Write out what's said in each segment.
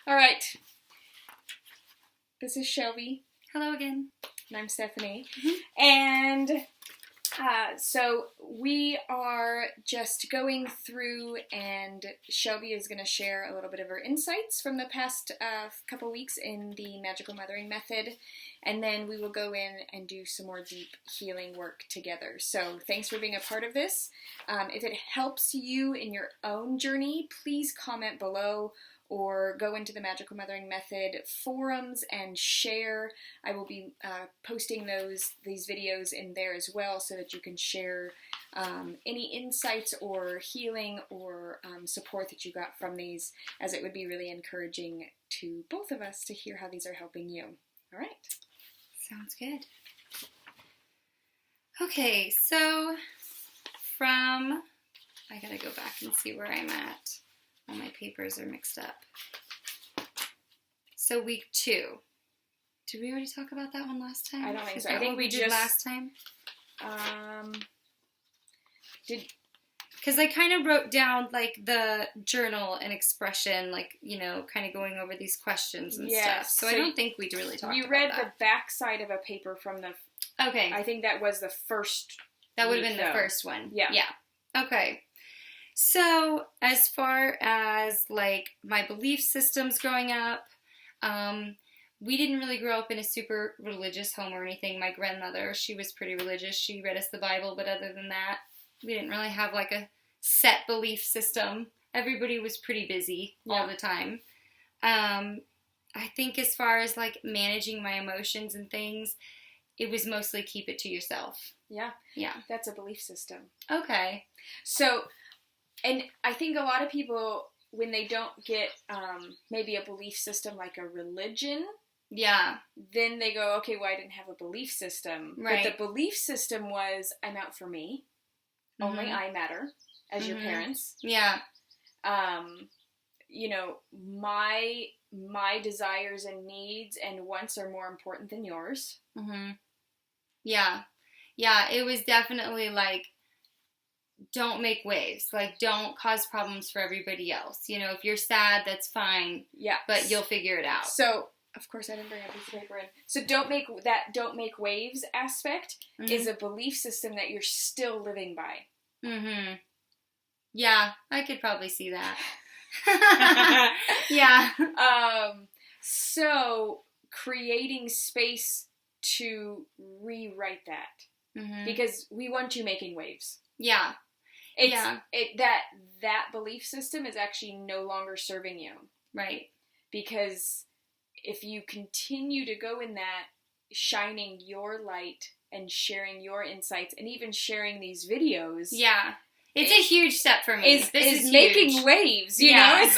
All right. This is Shelbie. Hello again. And I'm Stephanie. Mm-hmm. And so we are just going through, and Shelbie is going to share a little bit of her insights from the past couple weeks in the Magical Mothering Method. And then we will go in and do some more deep healing work together. So thanks for being a part of this. If it helps you in your own journey, please comment below or go into the Magical Mothering Method forums and share. I will be posting these videos in there as well so that you can share any insights or healing or support that you got from these, as it would be really encouraging to both of us to hear how these are helping you. All right. Sounds good. Okay, so I gotta go back and see where I'm at. All my papers are mixed up. So week 2. Did we already talk about that one last time? I don't think so. I think we did last time. Because I kind of wrote down, like, the journal and expression, like, you know, kind of going over these questions and stuff. So I don't think we really talked about that. You read the back side of a paper from the... Okay. I think that was the first... That would have been the first one. Yeah. Yeah. Okay. So as far as, like, my belief systems growing up, we didn't really grow up in a super religious home or anything. My grandmother, she was pretty religious. She read us the Bible, but other than that, we didn't really have, like, a set belief system. Everybody was pretty busy all the time. I think as far as, like, managing my emotions and things, it was mostly keep it to yourself. Yeah. Yeah. That's a belief system. Okay. So, and I think a lot of people, when they don't get maybe a belief system like a religion, then they go, okay, well, I didn't have a belief system. Right. But the belief system was, I'm out for me. Mm-hmm. Only I matter as your parents. Yeah. You know, my desires and needs and wants are more important than yours. Mm-hmm. Yeah. Yeah, it was definitely like, don't make waves. Like, don't cause problems for everybody else. You know, if you're sad, that's fine. Yeah. But you'll figure it out. So, of course, I didn't bring a piece of paper in. So don't make waves aspect is a belief system that you're still living by. Mm-hmm. Yeah, I could probably see that. Yeah. So creating space to rewrite that. Mm-hmm. Because we want you making waves. Yeah. That belief system is actually no longer serving you. Right. Because if you continue to go in that, shining your light and sharing your insights and even sharing these videos. Yeah. It's a huge step for me. This is making waves, you know?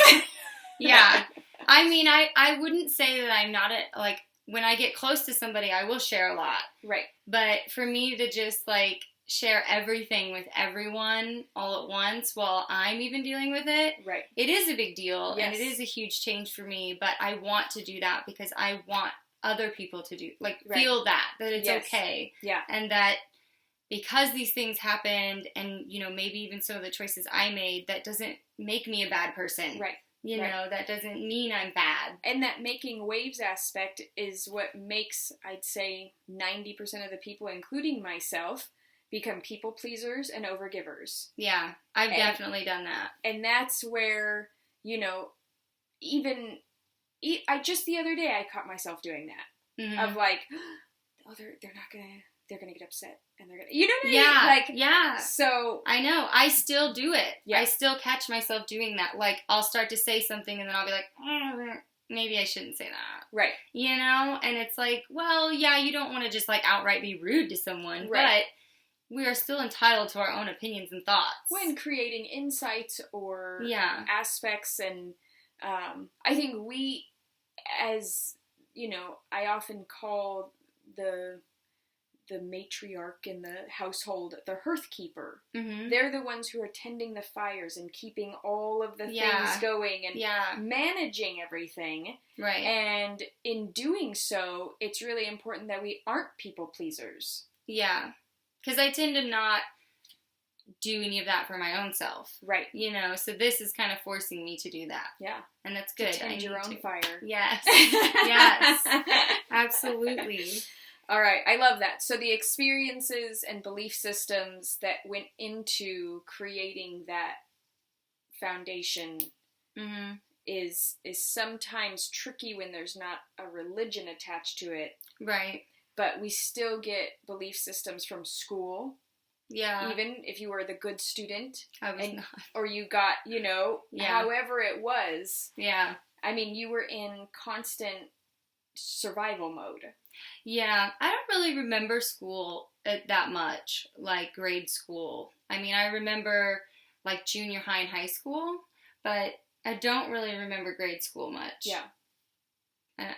Yeah. I mean, I wouldn't say that I'm not like, when I get close to somebody, I will share a lot. Right. But for me to just, like, share everything with everyone all at once while I'm even dealing with it, right, it is a big deal. Yes. And it is a huge change for me. But I want to do that because I want other people to do, like, feel that it's okay. Yeah. And that because these things happened and, you know, maybe even some of the choices I made, that doesn't make me a bad person. Right. You know, that doesn't mean I'm bad. And that making waves aspect is what makes, I'd say, 90% of the people, including myself, become people pleasers and overgivers. Yeah, I've definitely done that. And that's where, you know, just the other day I caught myself doing that. Mm-hmm. Of like, oh, they're gonna get upset. And they're gonna, you know what I mean? Yeah, like, yeah. So I know. I still do it. Yeah. I still catch myself doing that. Like, I'll start to say something and then I'll be like, maybe I shouldn't say that. Right. You know? And it's like, well, yeah, you don't want to just, like, outright be rude to someone. Right. But we are still entitled to our own opinions and thoughts. When creating insights or aspects. And I think we, as, you know, I often call the matriarch in the household, the hearth keeper. Mm-hmm. They're the ones who are tending the fires and keeping all of the things going and managing everything. Right. And in doing so, it's really important that we aren't people pleasers. Yeah. Because I tend to not do any of that for my own self. Right. You know, so this is kind of forcing me to do that. Yeah. And that's good. To tend your own fire. Yes. Yes. Absolutely. All right. I love that. So the experiences and belief systems that went into creating that foundation is sometimes tricky when there's not a religion attached to it. Right. But we still get belief systems from school. Yeah. Even if you were the good student. I was not. Or you got, you know, however it was. Yeah. I mean, you were in constant survival mode. Yeah. I don't really remember school that much, like grade school. I mean, I remember like junior high and high school, but I don't really remember grade school much. Yeah.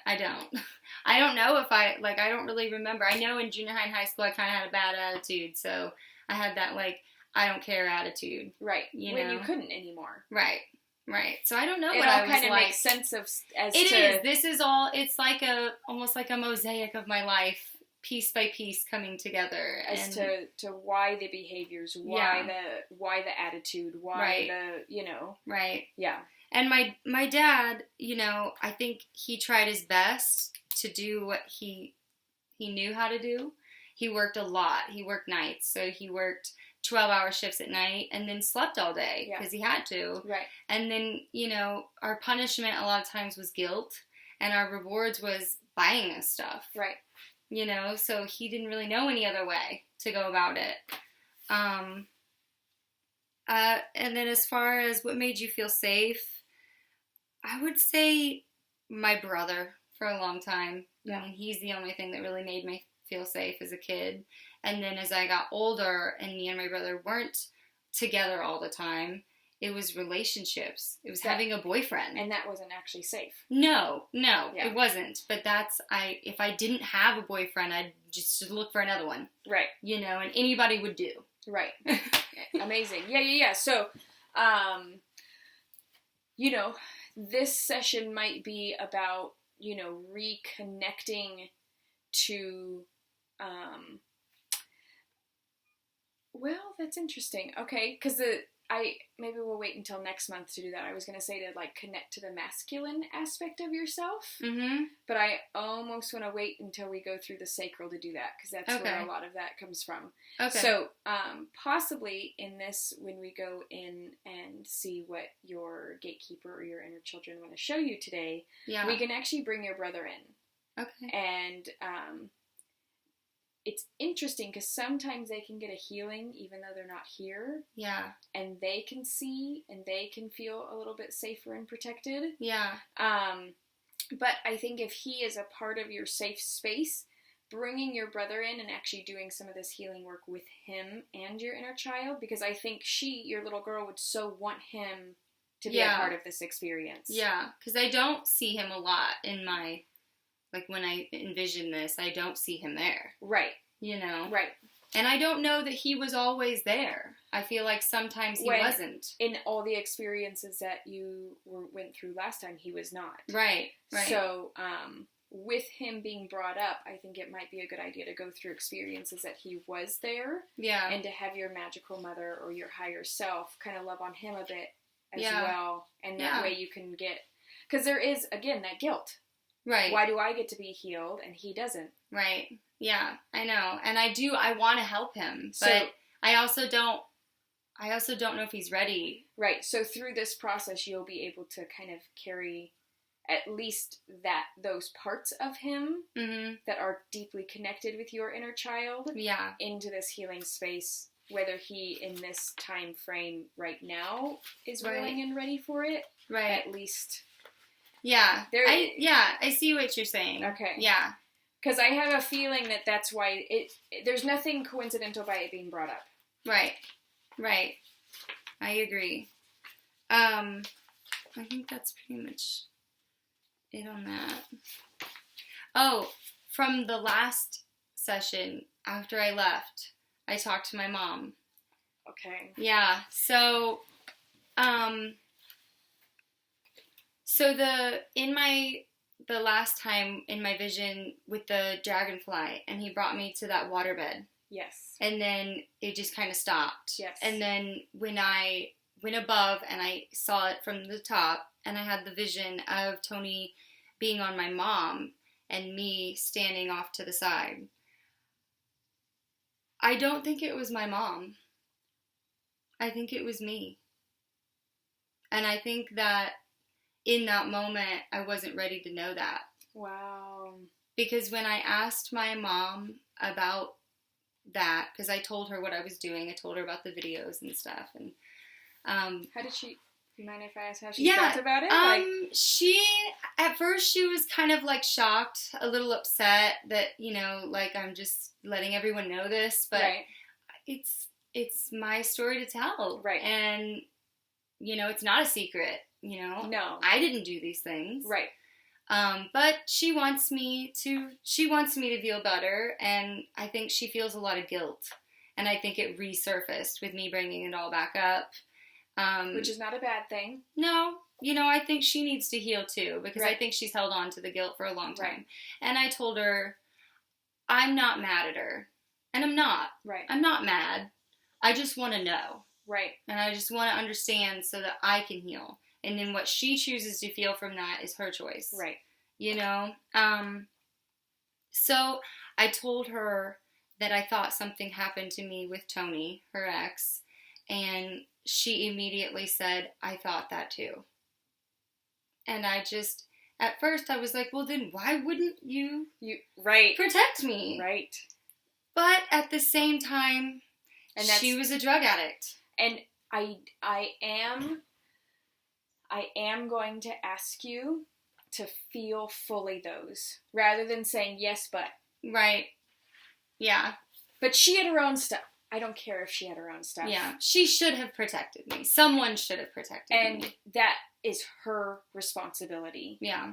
I don't. I don't know if I don't really remember. I know in junior high and high school I kind of had a bad attitude, so I had that, like, I don't care attitude. Right. When you couldn't anymore. Right. Right. So I don't know what I was like. It all kind of makes sense It is. This is all, it's like almost like a mosaic of my life, piece by piece coming together. As to why the behaviors, why the attitude, why the, you know. Right. Yeah. And my dad, you know, I think he tried his best to do what he knew how to do. He worked a lot. He worked nights. So he worked 12-hour shifts at night and then slept all day because he had to. Right. And then, you know, our punishment a lot of times was guilt and our rewards was buying us stuff. Right. You know, so he didn't really know any other way to go about it. And then as far as what made you feel safe, I would say my brother for a long time. Yeah. I mean, he's the only thing that really made me feel safe as a kid. And then as I got older and me and my brother weren't together all the time, it was relationships. It was having a boyfriend. And that wasn't actually safe. No, it wasn't. But if I didn't have a boyfriend, I'd just look for another one. Right. You know, and anybody would do. Right. Amazing. Yeah. So, you know, this session might be about, you know, reconnecting to, well, that's interesting. Okay, because maybe we'll wait until next month to do that. I was going to say to, like, connect to the masculine aspect of yourself, but I almost want to wait until we go through the sacral to do that, because that's where a lot of that comes from. Okay. So, possibly in this, when we go in and see what your gatekeeper or your inner children want to show you today, we can actually bring your brother in. Okay. And, it's interesting because sometimes they can get a healing even though they're not here. Yeah. And they can see and they can feel a little bit safer and protected. Yeah. But I think if he is a part of your safe space, bringing your brother in and actually doing some of this healing work with him and your inner child, because I think your little girl, would so want him to be a part of this experience. Yeah, because I don't see him a lot in my... Like, when I envision this, I don't see him there. Right. You know? Right. And I don't know that he was always there. I feel like sometimes he wasn't. In all the experiences that you went through last time, he was not. Right. So, with him being brought up, I think it might be a good idea to go through experiences that he was there. Yeah. And to have your magical mother or your higher self kind of love on him a bit as well. And that way you can get... Because there is, again, that guilt. Right. Why do I get to be healed and he doesn't? Right. Yeah, I know. And I want to help him, but I also don't know if he's ready. Right. So through this process, you'll be able to kind of carry at least those parts of him that are deeply connected with your inner child into this healing space, whether he in this time frame right now is willing and ready for it. Right. At least... Yeah, I see what you're saying. Okay. Yeah. Because I have a feeling that's why there's nothing coincidental by it being brought up. Right. I agree. I think that's pretty much it on that. Oh, from the last session, after I left, I talked to my mom. Okay. Yeah, so the last time in my vision with the dragonfly, and he brought me to that waterbed. Yes. And then it just kind of stopped. Yes. And then when I went above and I saw it from the top, and I had the vision of Tony being on my mom and me standing off to the side, I don't think it was my mom. I think it was me. And I think that in that moment, I wasn't ready to know that. Wow. Because when I asked my mom about that, because I told her what I was doing, I told her about the videos and stuff, and how did she? Do you mind if I ask how she felt about it? She at first she was kind of like shocked, a little upset that like I'm just letting everyone know this, but it's my story to tell, right? And it's not a secret, No, I didn't do these things, right? But she wants me to feel better, and I think she feels a lot of guilt, and I think it resurfaced with me bringing it all back up. Which is not a bad thing. No, I think she needs to heal too, because I think she's held on to the guilt for a long time. Right. And I told her, I'm not mad at her, and I'm not. Right. I'm not mad. I just want to know. Right. And I just want to understand so that I can heal. And then what she chooses to feel from that is her choice. Right. So I told her that I thought something happened to me with Tony, her ex, and she immediately said, I thought that too. And I just, at first I was like, well then why wouldn't you protect me? Right. But at the same time, she was a drug addict. And I am going to ask you to feel fully those, rather than saying yes, but. Right. Yeah. But she had her own stuff. I don't care if she had her own stuff. Yeah. She should have protected me. Someone should have protected me. And that is her responsibility. Yeah.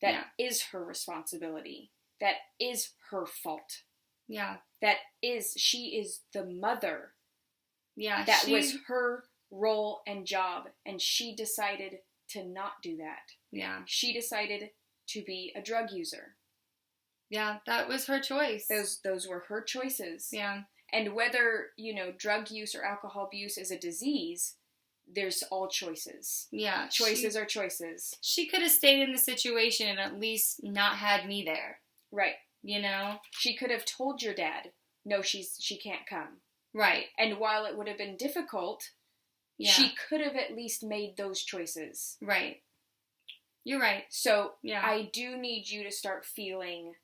That is her responsibility. That is her fault. Yeah. She is the mother. Yeah. That was her role and job, and she decided to not do that. Yeah. She decided to be a drug user. Yeah, that was her choice. Those were her choices. Yeah. And whether, drug use or alcohol abuse is a disease, there's all choices. Yeah. Choices are choices. She could have stayed in the situation and at least not had me there. Right. She could have told your dad, no, she can't come. Right. And while it would have been difficult, she could have at least made those choices. Right. You're right. So I do need you to start feeling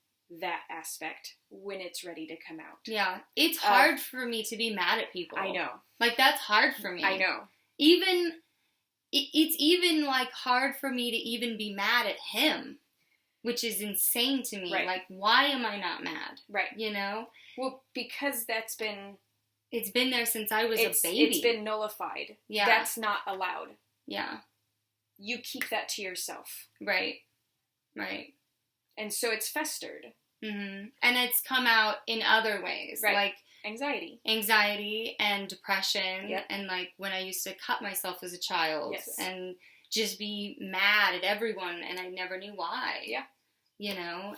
that aspect when it's ready to come out. Yeah. It's hard for me to be mad at people. I know. Like, that's hard for me. I know. It's even, like, hard for me to even be mad at him, which is insane to me. Right. Like, why am I not mad? Right. Well, because it's been there since I was a baby. It's been nullified. Yeah. That's not allowed. Yeah. You keep that to yourself. Right. Right. And so it's festered. Mm-hmm. And it's come out in other ways. Right. Like anxiety and depression. Yep. And like when I used to cut myself as a child. Yes. And just be mad at everyone and I never knew why. Yeah.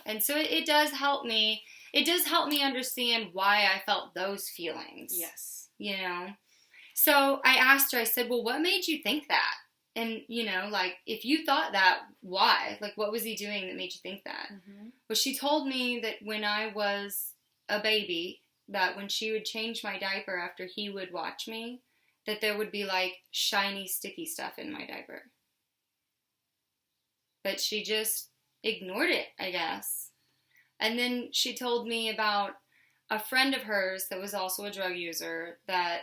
And so it does help me. It does help me understand why I felt those feelings. Yes. So I asked her, I said, well, what made you think that? And, like, if you thought that, why? Like, what was he doing that made you think that? Mm-hmm. Well, she told me that when I was a baby, that when she would change my diaper after he would watch me, that there would be, like, shiny, sticky stuff in my diaper. But she just ignored it, I guess. And then she told me about a friend of hers that was also a drug user, that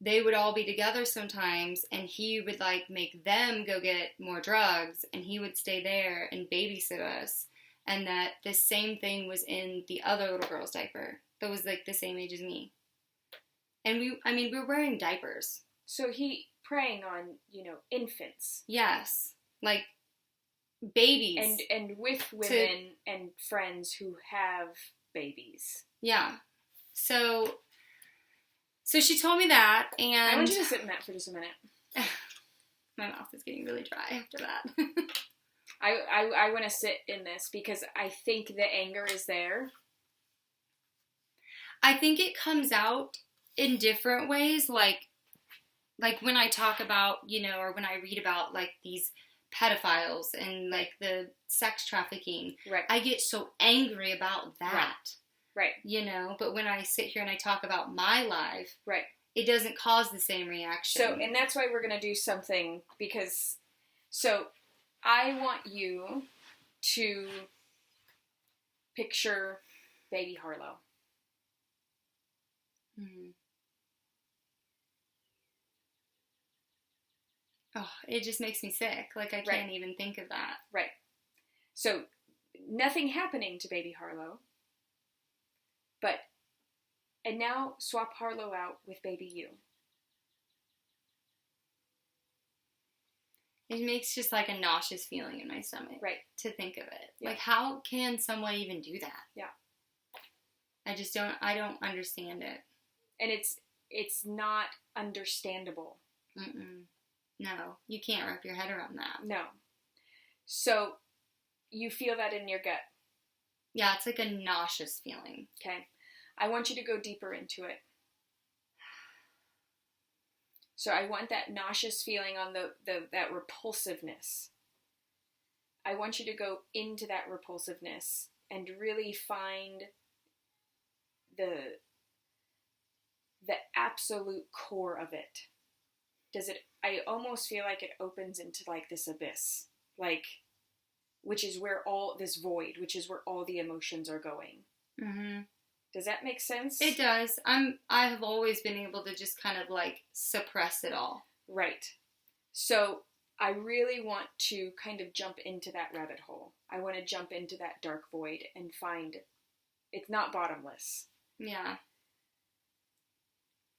they would all be together sometimes, and he would, like, make them go get more drugs, and he would stay there and babysit us, and that the same thing was in the other little girl's diaper that was, like, the same age as me. And we were wearing diapers. So he preying on, infants. Yes. Like, babies. And with women and friends who have babies. Yeah. So she told me that, and I want you to sit in that for just a minute. My mouth is getting really dry after that. I want to sit in this because I think the anger is there. I think it comes out in different ways, like when I talk about, or when I read about, like, these pedophiles and, like, the sex trafficking. Right. I get so angry about that. Right. But when I sit here and I talk about my life, right, it doesn't cause the same reaction. So, and that's why we're going to do something, because, so, I want you to picture baby Harlow. Mm-hmm. Oh, it just makes me sick. Like, I can't even think of that. Right. So, nothing happening to baby Harlow. And now swap Harlow out with baby you. It makes just like a nauseous feeling in my stomach. Right. To think of it. Yeah. Like, how can someone even do that? Yeah. I don't understand it. And it's not understandable. Mm-mm. No, you can't wrap your head around that. No. So, you feel that in your gut. Yeah, it's like a nauseous feeling. Okay. I want you to go deeper into it. So I want that nauseous feeling on that repulsiveness. I want you to go into that repulsiveness and really find the absolute core of it. I almost feel like it opens into like this abyss, like, which is where all this void, which is where all the emotions are going. Mm-hmm. Does that make sense? It does. I have always been able to just kind of like suppress it all. Right. So I really want to kind of jump into that rabbit hole. I want to jump into that dark void and find it's not bottomless. Yeah.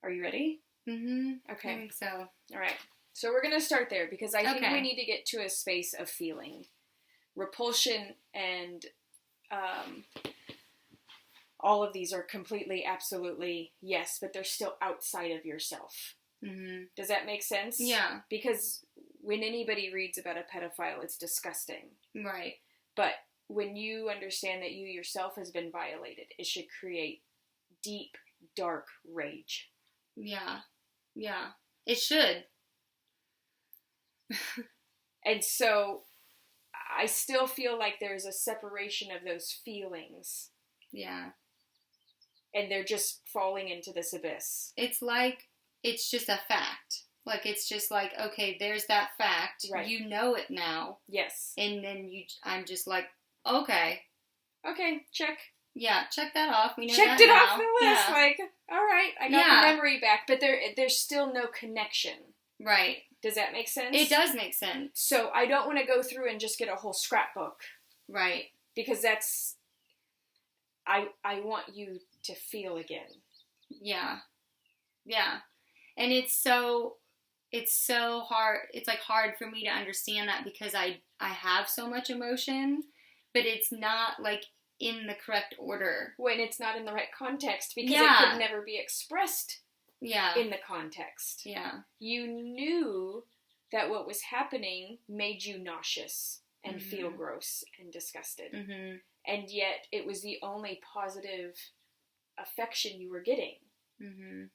Are you ready? Mm-hmm. Okay. I think so. All right. So we're going to start there because I think we need to get to a space of feeling. Repulsion and all of these are completely, absolutely yes, but they're still outside of yourself. Mm-hmm. Does that make sense? Yeah. Because when anybody reads about a pedophile, it's disgusting. Right. But when you understand that you yourself has been violated, it should create deep, dark rage. Yeah. Yeah. It should. And so I still feel like there's a separation of those feelings. Yeah. And they're just falling into this abyss. It's like, it's just a fact. Like, it's just like, okay, there's that fact. Right. You know it now. Yes. And then I'm just like, okay. Okay, check. Yeah, check that off. We know Checked that it now. off the list. Yeah. Like, all right, I got the memory back. But there's still no connection. Right. Does that make sense? It does make sense. So I don't want to go through and just get a whole scrapbook. Right. Because that's... I want you to feel again. Yeah. Yeah. And it's so hard. It's like hard for me to understand that because I have so much emotion, but it's not like in the correct order. When it's not in the right context because it could never be expressed in the context. Yeah. You knew that what was happening made you nauseous and feel gross and disgusted. Mm-hmm. And yet it was the only positive affection you were getting. Mm-hmm.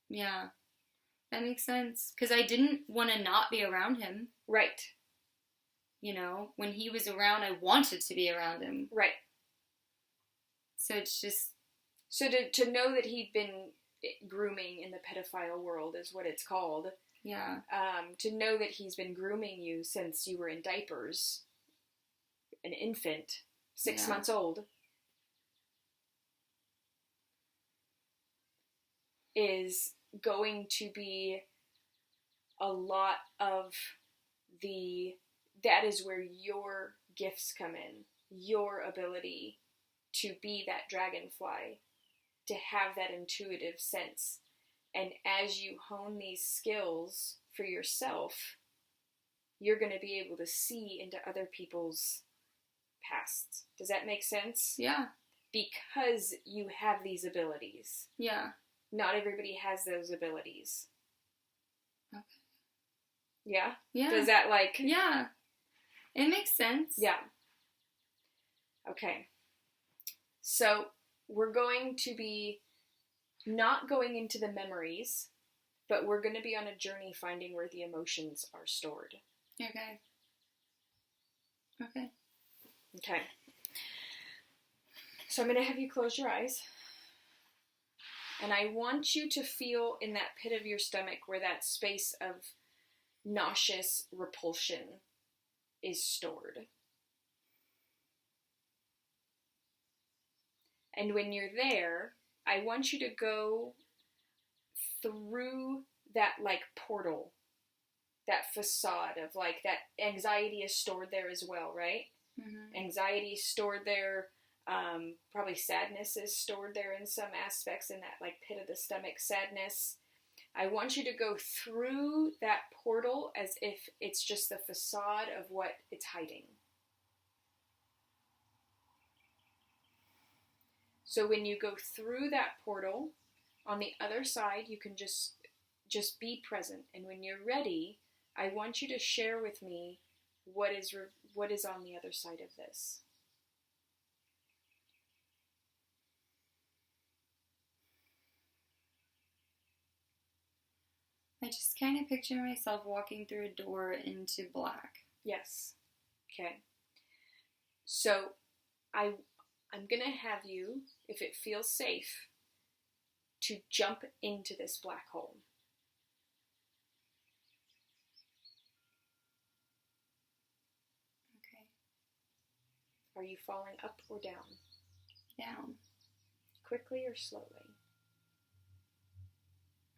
Yeah. That makes sense. Because I didn't want to not be around him. Right. You know, when he was around, I wanted to be around him. Right. So it's just... So to know that he'd been grooming in the pedophile world is what it's called. Yeah. To know that he's been grooming you since you were in diapers, an infant, 6 months old, is going to be a lot of that is where your gifts come in, your ability to be that dragonfly, to have that intuitive sense. And as you hone these skills for yourself, you're going to be able to see into other people's pasts. Does that make sense? Yeah. Because you have these abilities. Yeah. Not everybody has those abilities. Okay. Yeah? Yeah. Does that Yeah. It makes sense. Yeah. Okay. So, we're going to be not going into the memories, but we're going to be on a journey finding where the emotions are stored. Okay. Okay. Okay. So I'm going to have you close your eyes. And I want you to feel in that pit of your stomach where that space of nauseous repulsion is stored. And when you're there, I want you to go through that like portal, that facade of like that anxiety is stored there as well, right? Mm-hmm. Anxiety is stored there. Probably sadness is stored there in some aspects, in that like pit of the stomach sadness. I want you to go through that portal as if it's just the facade of what it's hiding. So when you go through that portal, on the other side, you can just be present. And when you're ready, I want you to share with me what is on the other side of this. I just kind of picture myself walking through a door into black. Yes. Okay. So I'm going to have you, if it feels safe, to jump into this black hole. Okay. Are you falling up or down? Down. Quickly or slowly?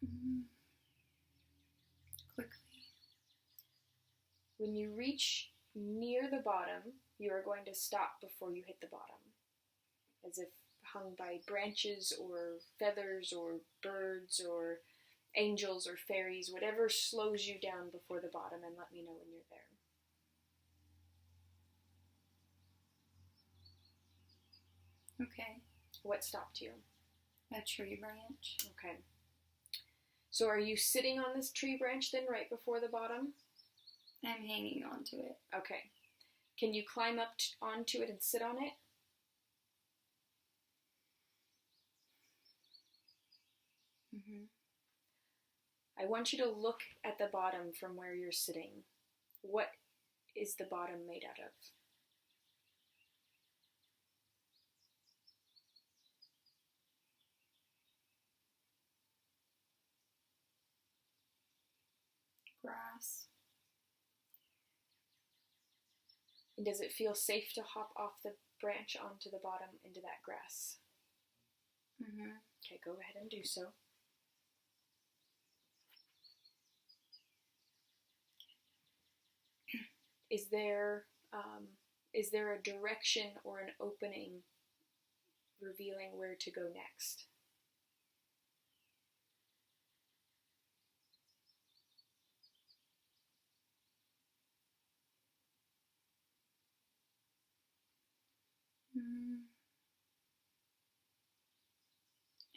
Mm-hmm. Quickly. When you reach near the bottom, you are going to stop before you hit the bottom, as if hung by branches or feathers or birds or angels or fairies, whatever slows you down before the bottom, and let me know when you're there. Okay. What stopped you? A tree branch. Okay. So are you sitting on this tree branch then right before the bottom? I'm hanging onto it. Okay. Can you climb up onto it and sit on it? Mm-hmm. I want you to look at the bottom from where you're sitting. What is the bottom made out of? Grass. And does it feel safe to hop off the branch onto the bottom into that grass? Mm-hmm. Okay, go ahead and do so. Is there a direction or an opening revealing where to go next?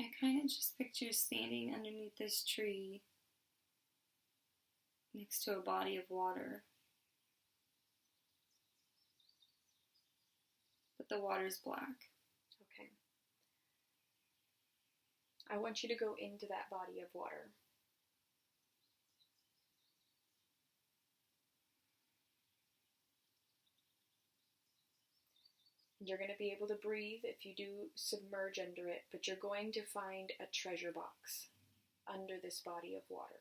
I kind of just picture standing underneath this tree next to a body of water. But the water's black. Okay. I want you to go into that body of water. You're going to be able to breathe if you do submerge under it, but you're going to find a treasure box under this body of water.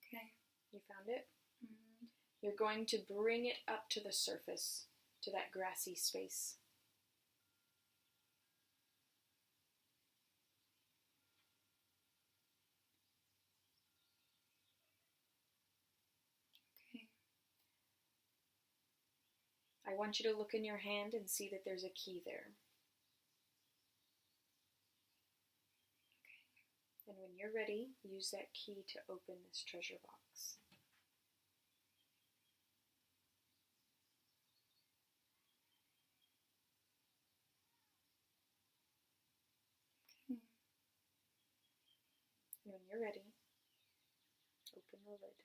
Okay. You found it? Mm-hmm. You're going to bring it up to the surface, to that grassy space. Okay. I want you to look in your hand and see that there's a key there. Okay. And when you're ready, use that key to open this treasure box. when you're ready, open the lid.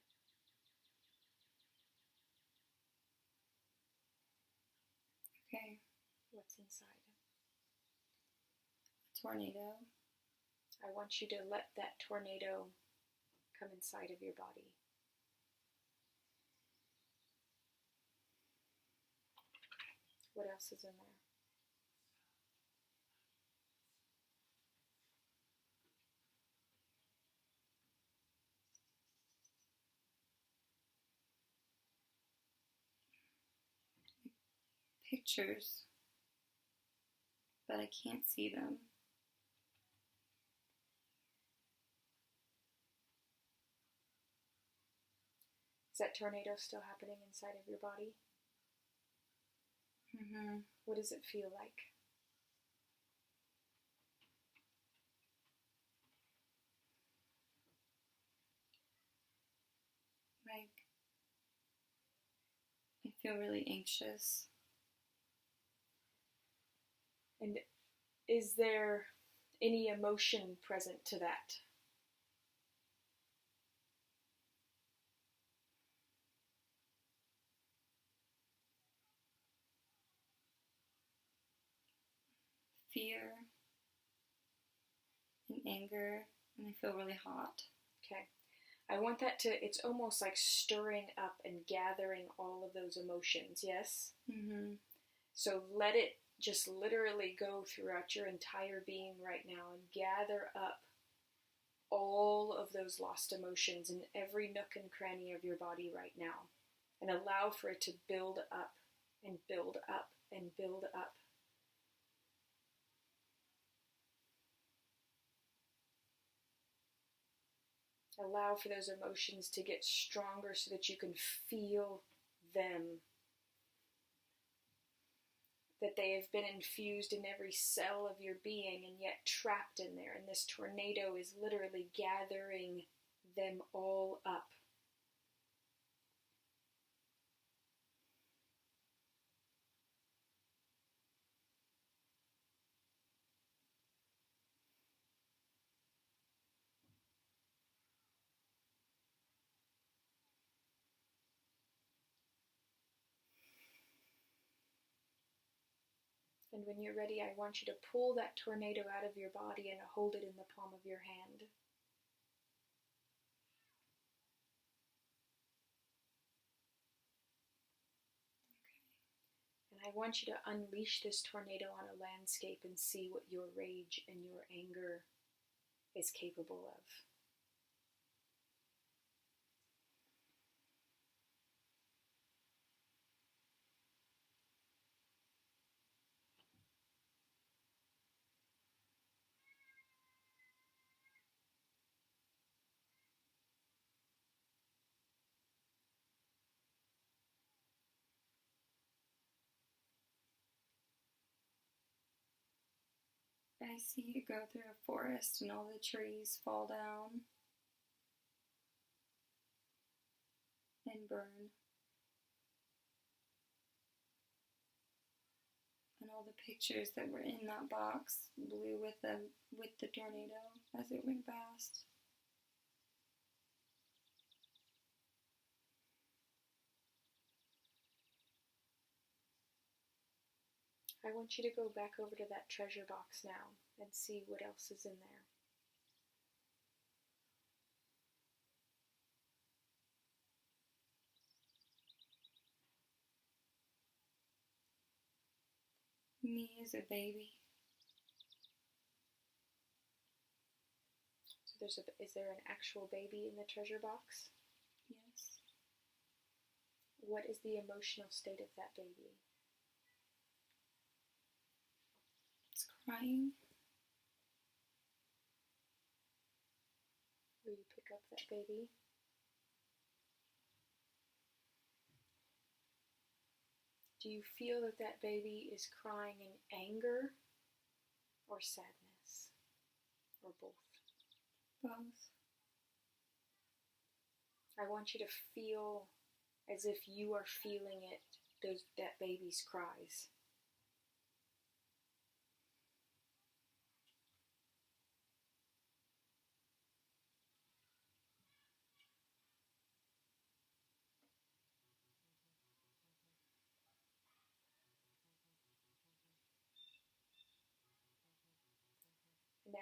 Okay. What's inside? Tornado. I want you to let that tornado come inside of your body. What else is in there? Pictures, but I can't see them. Is that tornado still happening inside of your body? Mm-hmm. What does it feel like? Like, I feel really anxious. And is there any emotion present to that? Fear and anger, and I feel really hot. Okay. I want that to, it's almost like stirring up and gathering all of those emotions, yes? Mm-hmm. So let it just literally go throughout your entire being right now and gather up all of those lost emotions in every nook and cranny of your body right now. And allow for it to build up and build up and build up. Allow for those emotions to get stronger so that you can feel them. That they have been infused in every cell of your being and yet trapped in there. And this tornado is literally gathering them all up. And when you're ready, I want you to pull that tornado out of your body and hold it in the palm of your hand. And I want you to unleash this tornado on a landscape and see what your rage and your anger is capable of. I see you go through a forest and all the trees fall down and burn. And all the pictures that were in that box blew with the tornado as it went past. I want you to go back over to that treasure box now and see what else is in there. Me as a baby. So is there an actual baby in the treasure box? Yes. What is the emotional state of that baby? It's crying. Will you pick up that baby? Do you feel that that baby is crying in anger or sadness? Or both? Both. I want you to feel as if you are feeling it, that baby's cries.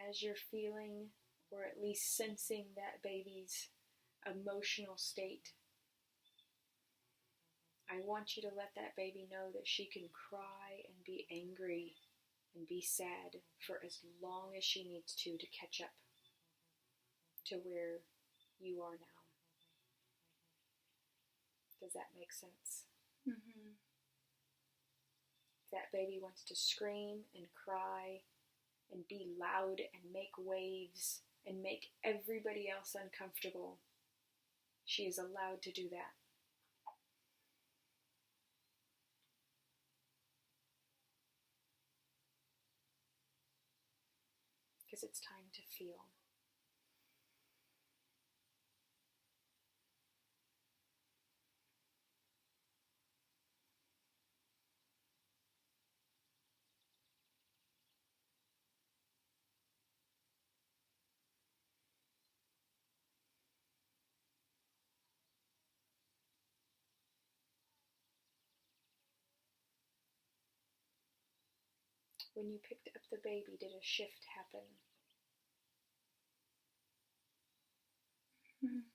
as you're feeling, or at least sensing that baby's emotional state, I want you to let that baby know that she can cry and be angry and be sad for as long as she needs to catch up to where you are now. Does that make sense? Mm-hmm. That baby wants to scream and cry and be loud and make waves and make everybody else uncomfortable. She is allowed to do that. Because it's time to feel. When you picked up the baby, did a shift happen? Mm-hmm.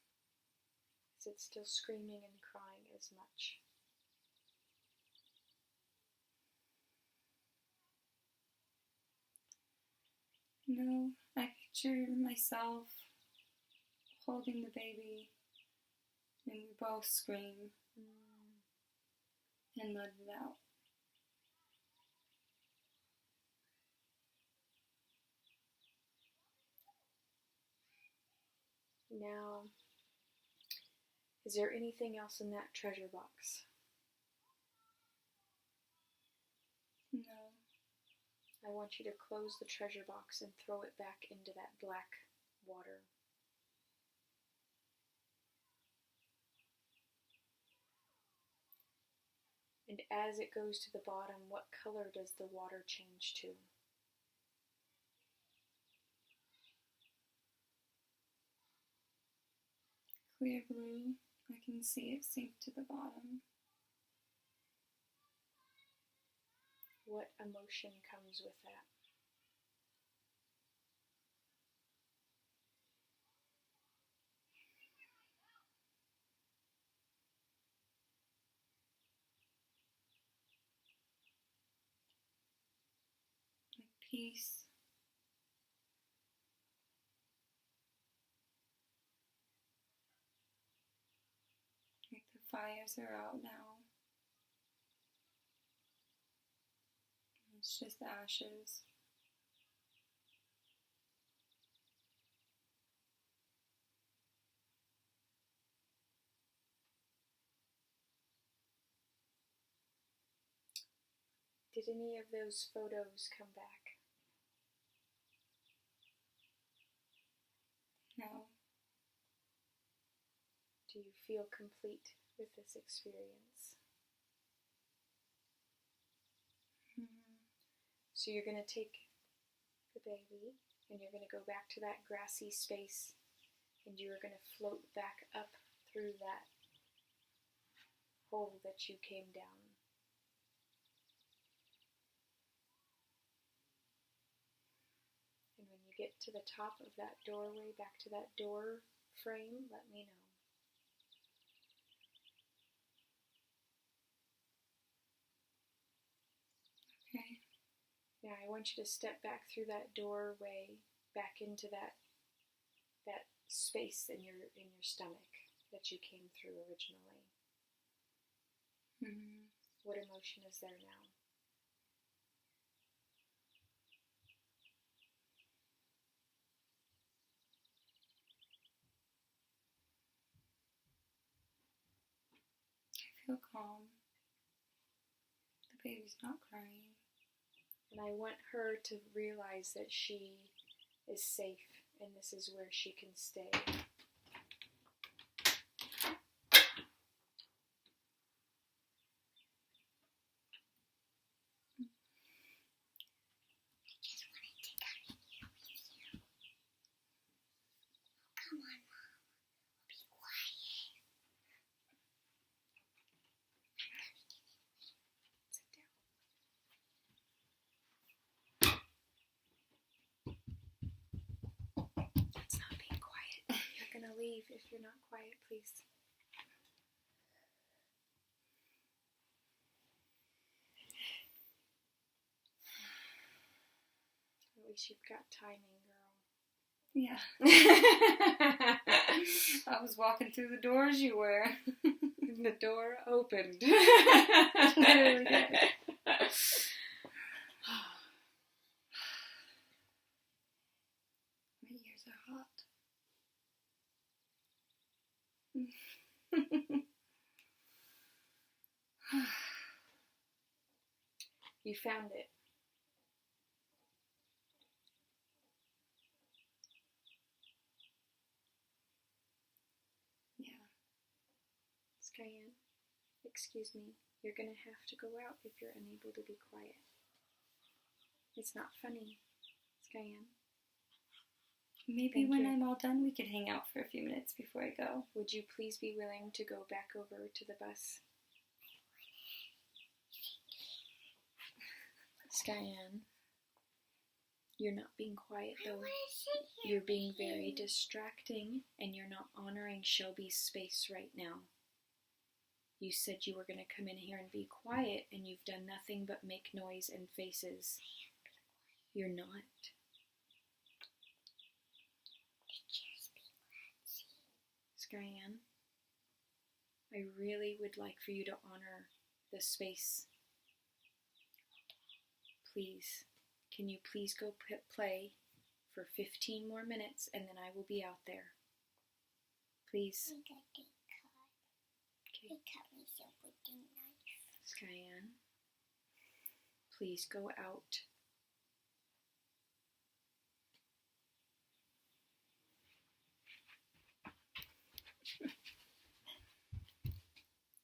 Is it still screaming and crying as much? No, I picture myself holding the baby, and we both scream and let it out. Now, is there anything else in that treasure box? No. I want you to close the treasure box and throw it back into that black water. And as it goes to the bottom, what color does the water change to? Clear blue. I can see it sink to the bottom. What emotion comes with that? Like peace. Like the fires are out now. It's just ashes. Did any of those photos come back? No. Do you feel complete with this experience? Mm-hmm. So you're going to take the baby and you're going to go back to that grassy space and you are going to float back up through that hole that you came down. And when you get to the top of that doorway, back to that door frame, let me know. Okay. Now I want you to step back through that doorway, back into that space in your stomach that you came through originally. Mm-hmm. What emotion is there now? I feel calm. The baby's not crying. And I want her to realize that she is safe and this is where she can stay. to leave if you're not quiet, please. At least you've got timing, girl. Yeah. I was walking through the door as you were. The door opened. Literally did. My ears are hot. You found it. Yeah. Skyen, excuse me. You're gonna have to go out if you're unable to be quiet. It's not funny, Skyen. Maybe when I'm all done, we could hang out for a few minutes before I go. Would you please be willing to go back over to the bus? Skyen, you're not being quiet though. You're being very distracting and you're not honoring Shelbie's space right now. You said you were going to come in here and be quiet and you've done nothing but make noise and faces. You're not. Skyen, I really would like for you to honor the space. Please, can you please go play for 15 more minutes and then I will be out there. Please. Okay. Skyen, please go out.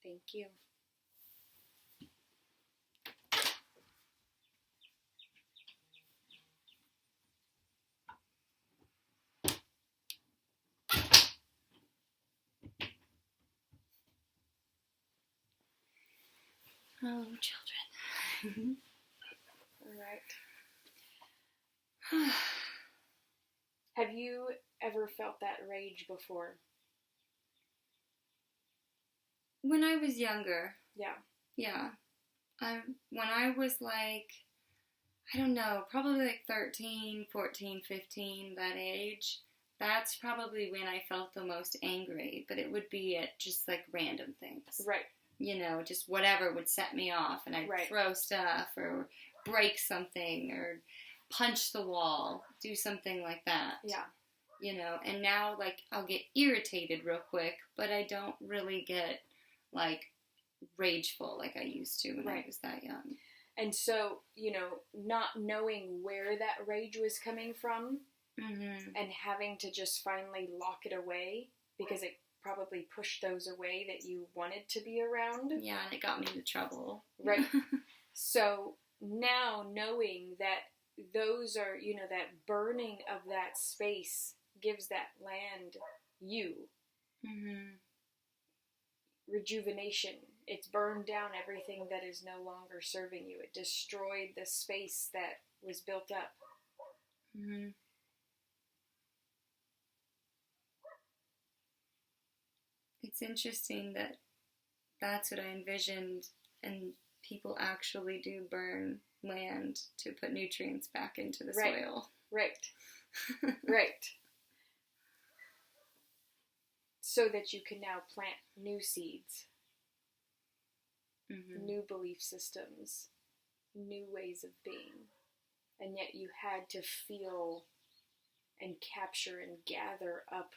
Thank you. Oh, children. All right. Have you ever felt that rage before? When I was younger. Yeah. Yeah. When I was like, I don't know, probably like 13, 14, 15, that age, that's probably when I felt the most angry. But it would be at just like random things. Right. You know, just whatever would set me off. And I'd throw stuff or break something or punch the wall, do something like that. Yeah. You know, and now, like, I'll get irritated real quick, but I don't really get, like, rageful like I used to when I was that young. And so, you know, not knowing where that rage was coming from and having to just finally lock it away because it probably pushed those away that you wanted to be around. Yeah, and it got me into trouble. Right. So now knowing that those are, you know, that burning of that space gives that land you. Rejuvenation. It's burned down everything that is no longer serving you. It destroyed the space that was built up. It's interesting that that's what I envisioned, and people actually do burn land to put nutrients back into the soil. Right. So that you can now plant new seeds, new belief systems, new ways of being. And yet you had to feel and capture and gather up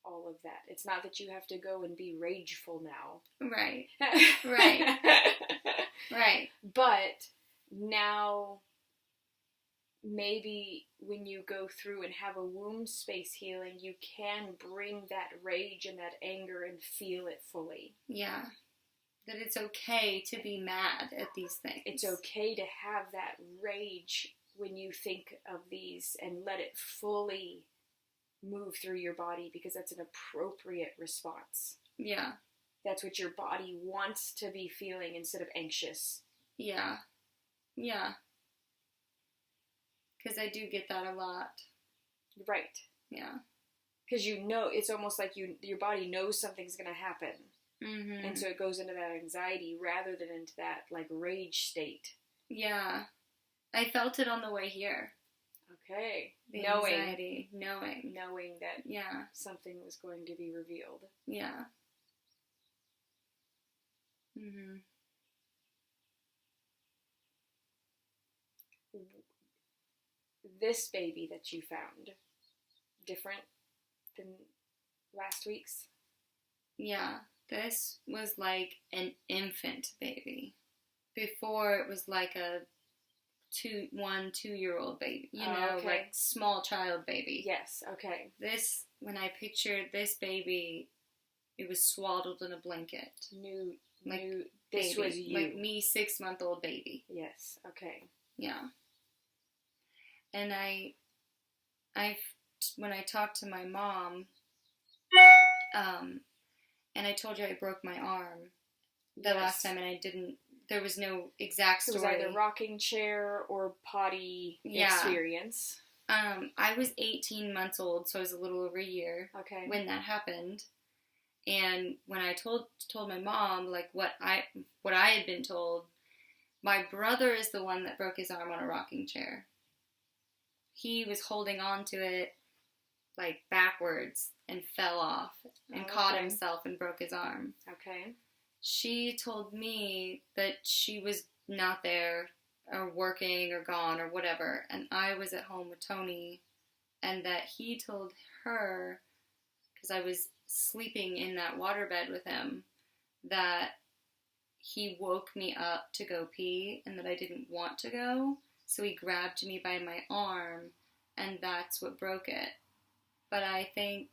all of that. It's not that you have to go and be rageful now. Right. But now, maybe when you go through and have a womb space healing, you can bring that rage and that anger and feel it fully. Yeah. That it's okay to be mad at these things. It's okay to have that rage when you think of these and let it fully move through your body because that's an appropriate response. Yeah. That's what your body wants to be feeling instead of anxious. Yeah. Yeah. Because I do get that a lot. Right. Yeah. Because you know, it's almost like your body knows something's going to happen. Mm-hmm. And so it goes into that anxiety rather than into that, like, rage state. Yeah. I felt it on the way here. Okay. The anxiety. Knowing that something was going to be revealed. Yeah. Mm-hmm. This baby that you found, different than last week's? Yeah. This was like an infant baby. Before it was like a 2-year-old baby. You know, okay. like small child baby. Yes, okay. This, when I pictured this baby, it was swaddled in a blanket. This was you. Like me, 6-month-old baby. Yes, okay. Yeah. And when I talked to my mom, and I told you I broke my arm the last time, and there was no exact story. It was either rocking chair or potty experience. I was 18 months old, so I was a little over a year when that happened. And when I told my mom, like, what I had been told, my brother is the one that broke his arm on a rocking chair. He was holding on to it, like, backwards and fell off and caught himself and broke his arm. Okay. She told me that she was not there or working or gone or whatever, and I was at home with Tony, and that he told her, because I was sleeping in that waterbed with him, that he woke me up to go pee and that I didn't want to go, so he grabbed me by my arm, and that's what broke it. But I think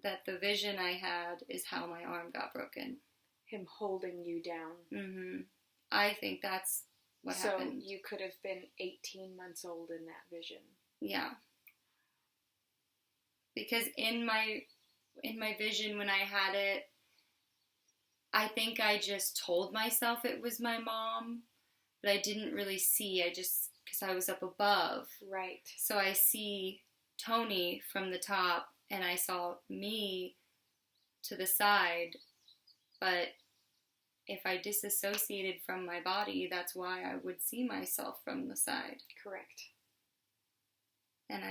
that the vision I had is how my arm got broken. Him holding you down. Mm-hmm. I think that's what happened. So you could have been 18 months old in that vision. Yeah. Because in my vision when I had it, I think I just told myself it was my mom, but I didn't really see. Because I was up above. Right. So I see Tony from the top, and I saw me to the side, but if I disassociated from my body, that's why I would see myself from the side. Correct. And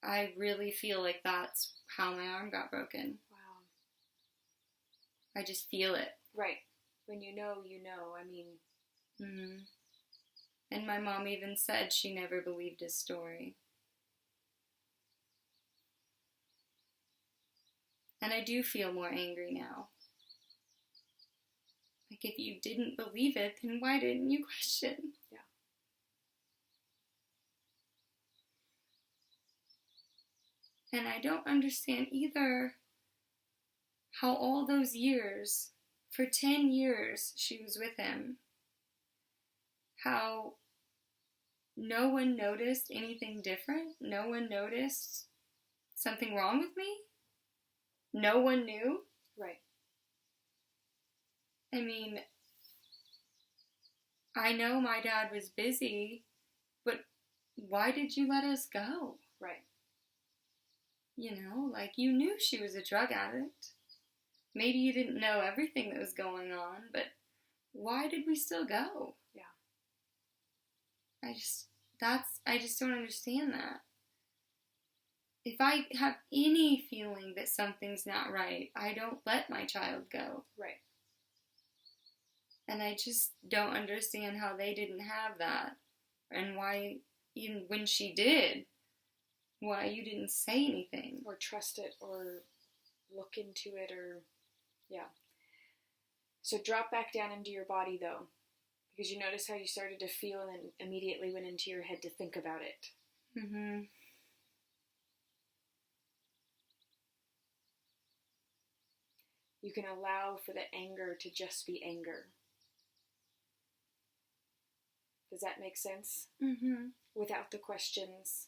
I really feel like that's how my arm got broken. Wow. I just feel it. Right. When you know, you know. I mean. Mm-hmm. And my mom even said she never believed his story. And I do feel more angry now. Like, if you didn't believe it, then why didn't you question? Yeah. And I don't understand either how all those years, for 10 years she was with him, how no one noticed anything different? No one noticed something wrong with me? No one knew? Right. I mean, I know my dad was busy, but why did you let us go? Right. You know, like, you knew she was a drug addict. Maybe you didn't know everything that was going on, but why did we still go? Yeah. I just don't understand that. If I have any feeling that something's not right, I don't let my child go. Right. And I just don't understand how they didn't have that. And why, even when she did, why you didn't say anything. Or trust it, or look into it, or, yeah. So drop back down into your body, though. Because you notice how you started to feel and then immediately went into your head to think about it. Mm-hmm. You can allow for the anger to just be anger. Does that make sense? Mm-hmm. Without the questions,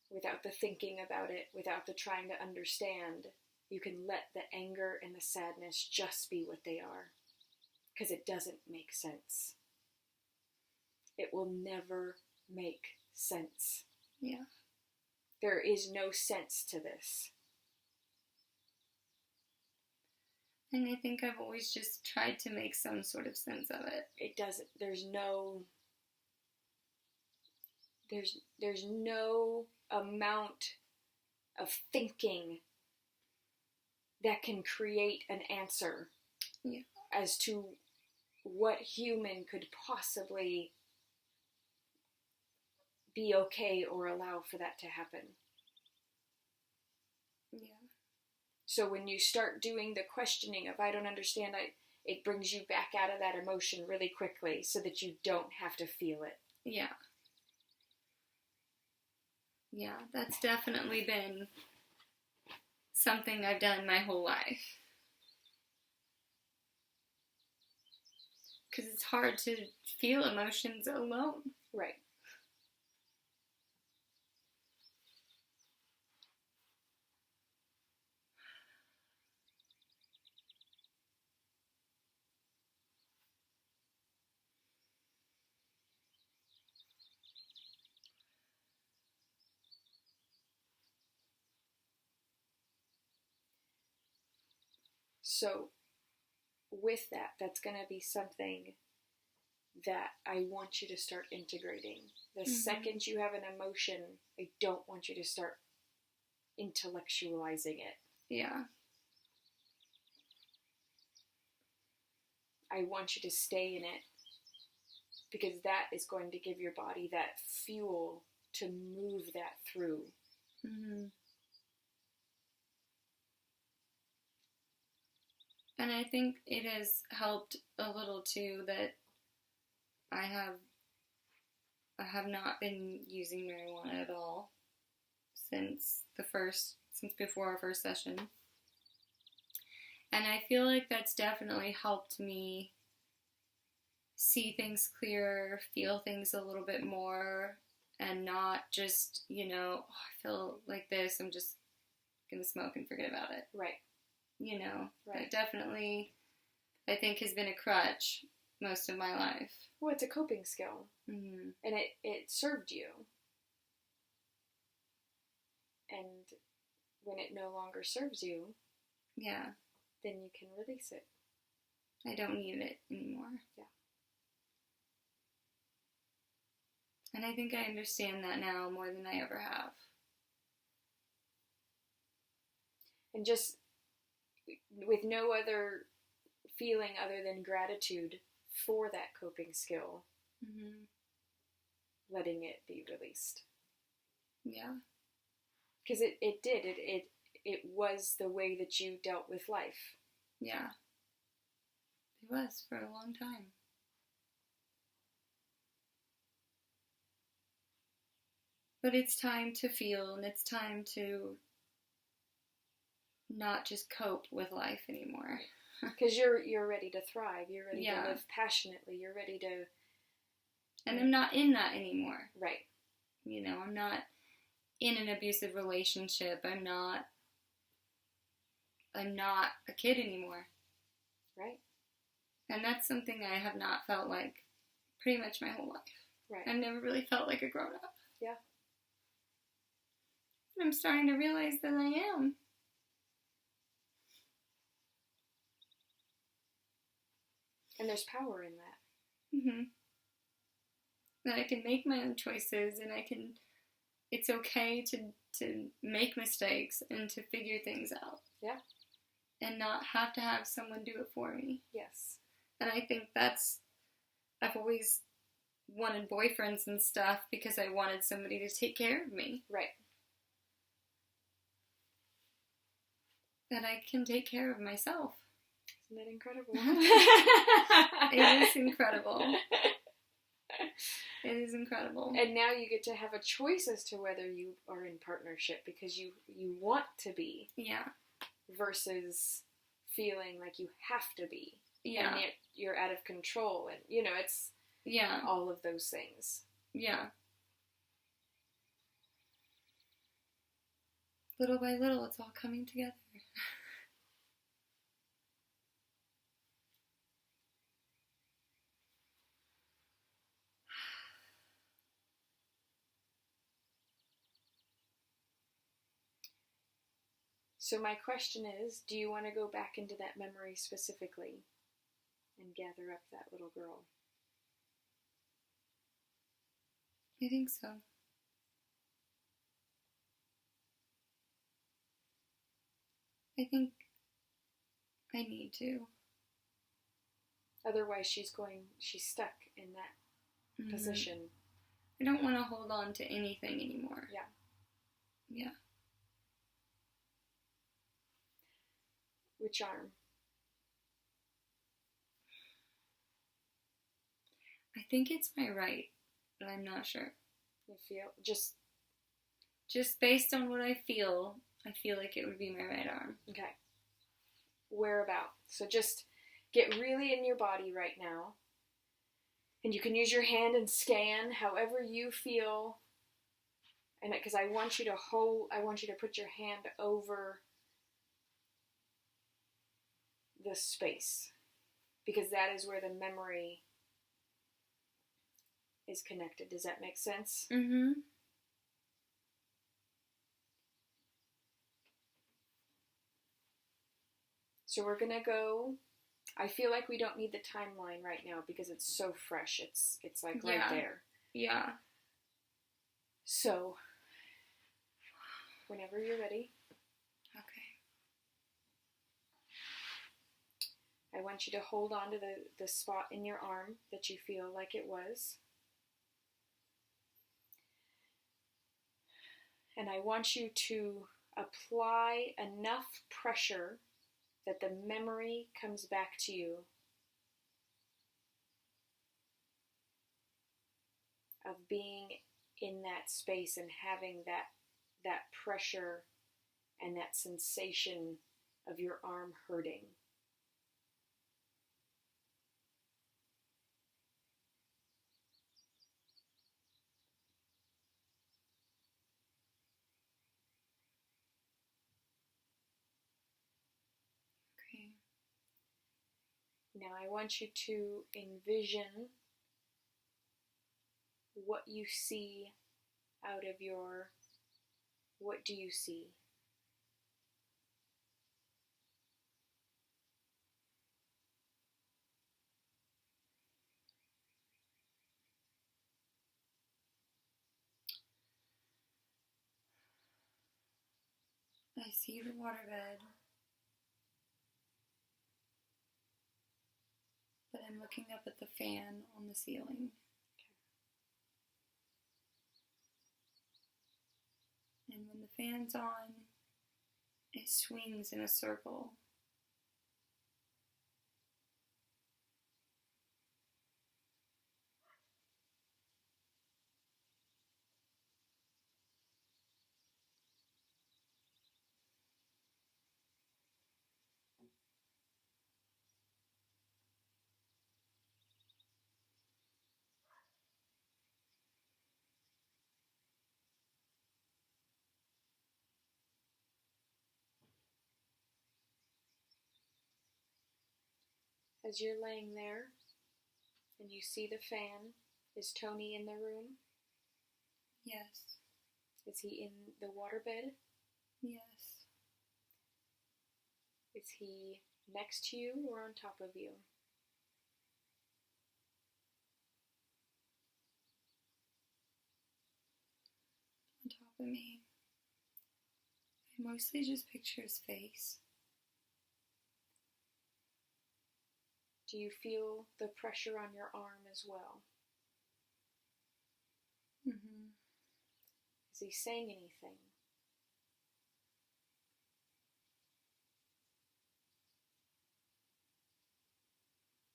without the thinking about it, without the trying to understand, you can let the anger and the sadness just be what they are. Because it doesn't make sense. It will never make sense. Yeah. there is no sense to this. And I think I've always just tried to make some sort of sense of it. It doesn't, there's no amount of thinking that can create an answer as to what human could possibly be okay or allow for that to happen. Yeah. So when you start doing the questioning of I don't understand, it brings you back out of that emotion really quickly so that you don't have to feel it. Yeah. Yeah, that's definitely been something I've done my whole life. Because it's hard to feel emotions alone. Right. So, with that, that's going to be something that I want you to start integrating. The second you have an emotion, I don't want you to start intellectualizing it. Yeah. I want you to stay in it because that is going to give your body that fuel to move that through. Mm-hmm. And I think it has helped a little too that I have not been using marijuana at all since before our first session. And I feel like that's definitely helped me see things clearer, feel things a little bit more, and not just, I feel like this, I'm just going to smoke and forget about it. Right. Right. That definitely, I think, has been a crutch most of my life. Well, it's a coping skill. Mm-hmm. And it served you. And when it no longer serves you, yeah, then you can release it. I don't need it anymore. Yeah. And I think I understand that now more than I ever have. And just with no other feeling other than gratitude for that coping skill, letting it be released. Yeah. Because it was the way that you dealt with life. Yeah. It was for a long time. But it's time to feel, and it's time to not just cope with life anymore. Because you're ready to thrive. You're ready to live passionately. You're ready to... And I'm not in that anymore. Right. I'm not in an abusive relationship. I'm not a kid anymore. Right. And that's something I have not felt like pretty much my whole life. Right. I've never really felt like a grown-up. Yeah. And I'm starting to realize that I am. And there's power in that. Mm-hmm. That I can make my own choices, and it's okay to make mistakes and to figure things out. Yeah. And not have to have someone do it for me. Yes. And I think I've always wanted boyfriends and stuff because I wanted somebody to take care of me. Right. That I can take care of myself. Isn't that incredible? It is incredible. It is incredible. And now you get to have a choice as to whether you are in partnership because you want to be. Yeah. Versus feeling like you have to be. Yeah. And you're out of control. And, it's all of those things. Yeah. Little by little, it's all coming together. So my question is, do you want to go back into that memory specifically and gather up that little girl? I think so. I think I need to. Otherwise, she's stuck in that position. I don't want to hold on to anything anymore. Yeah. Yeah. Which arm? I think it's my right, but I'm not sure. You feel just based on what I feel like it would be my right arm. Okay. Whereabout? So just get really in your body right now. And you can use your hand and scan however you feel. And because I want you to put your hand over the space. Because that is where the memory is connected. Does that make sense? Mm-hmm. So we're going to go. I feel like we don't need the timeline right now because it's so fresh. It's like right there. Yeah. So, whenever you're ready. Okay. I want you to hold on to the spot in your arm that you feel like it was. And I want you to apply enough pressure that the memory comes back to you of being in that space and having that pressure and that sensation of your arm hurting. Now I want you to envision what you see what do you see? I see the waterbed. But I'm looking up at the fan on the ceiling. And when the fan's on, it swings in a circle. As you're laying there and you see the fan, is Tony in the room? Yes. Is he in the waterbed? Yes. Is he next to you or on top of you? On top of me. I mostly just picture his face. Do you feel the pressure on your arm as well? Mm-hmm. Is he saying anything?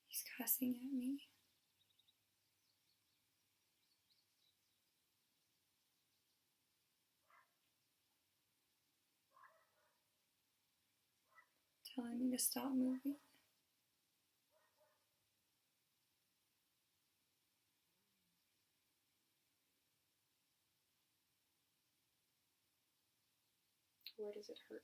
He's cussing at me. Telling me to stop moving. Where does it hurt?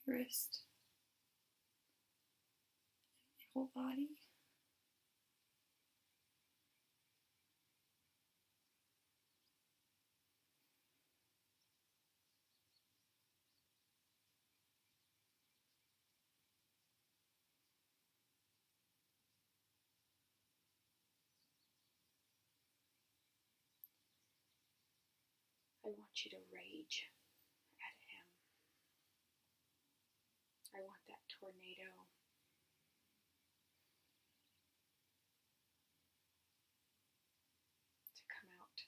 My wrist. whole body. I want you to rage at him. I want that tornado to come out.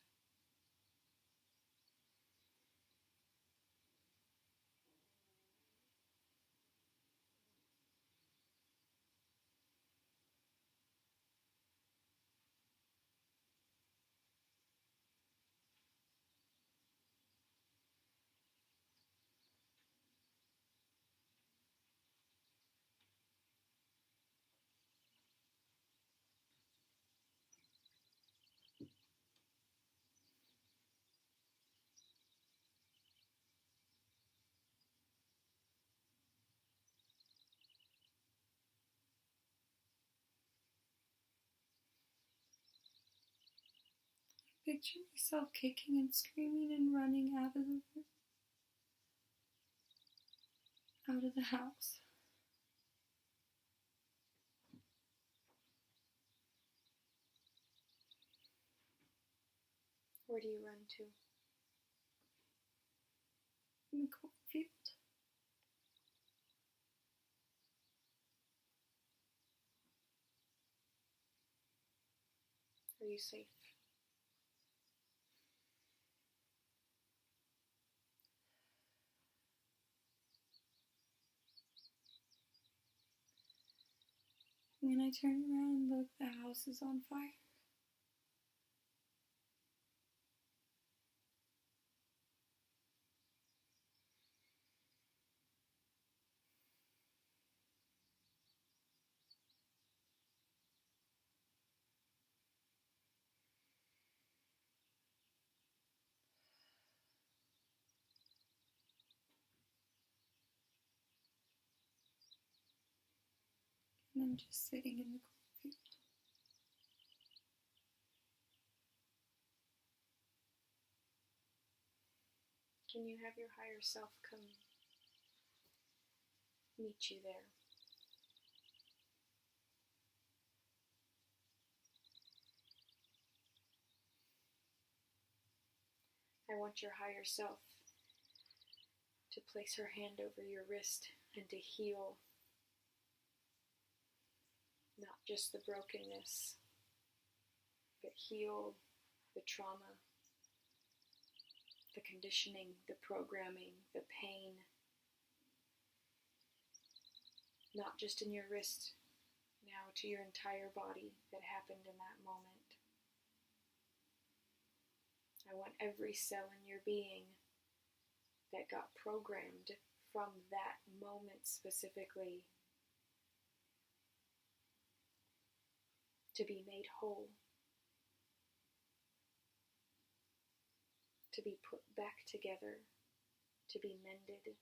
Picture myself kicking and screaming and running out of the house. Where do you run to? In the cornfield. Are you safe? When I turn around and look, the house is on fire. And I'm just sitting in the cornfield. Can you have your higher self come meet you there? I want your higher self to place her hand over your wrist and to heal not just the brokenness, but heal the trauma, the conditioning, the programming, the pain, not just in your wrist, now to your entire body that happened in that moment. I want every cell in your being that got programmed from that moment specifically to be made whole, to be put back together, to be mended.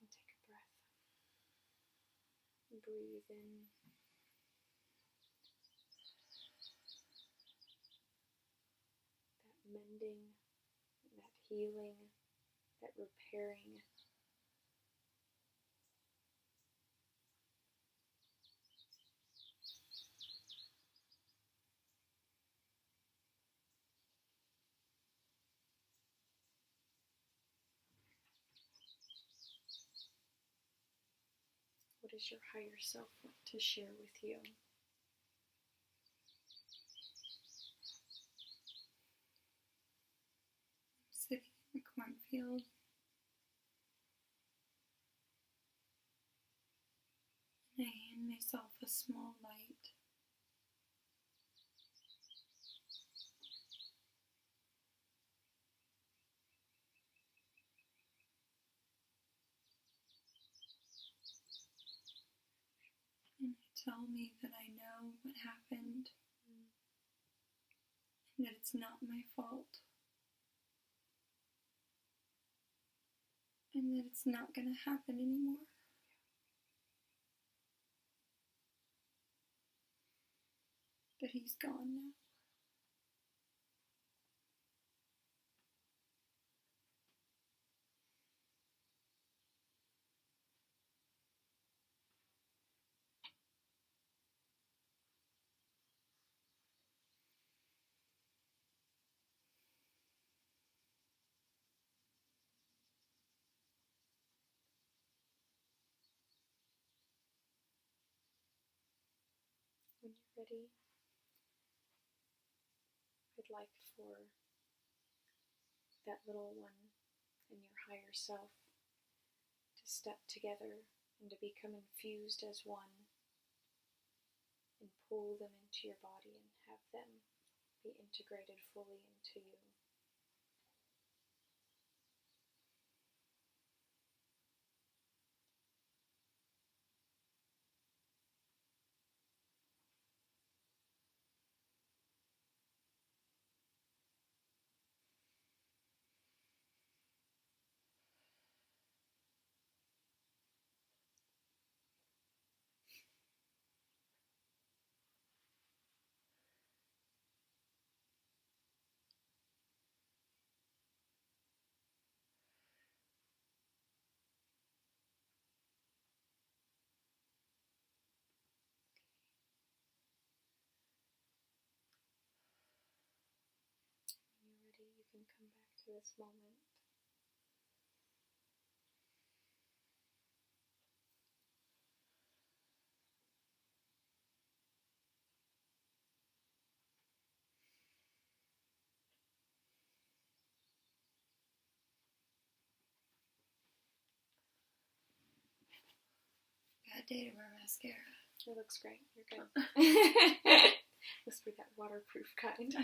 And take a breath. Breathe in. That mending, that healing, that repairing. What does your higher self want to share with you? I'm sitting in the cornfield. And I hand myself a small light. tell me that I know what happened and that it's not my fault and that it's not going to happen anymore. But he's gone now. When you're ready, I'd like for that little one and your higher self to step together and to become infused as one and pull them into your body and have them be integrated fully into you. When you're ready, you can come back to this moment. Bad day to wear mascara. It looks great. You're good. Must be that waterproof kind.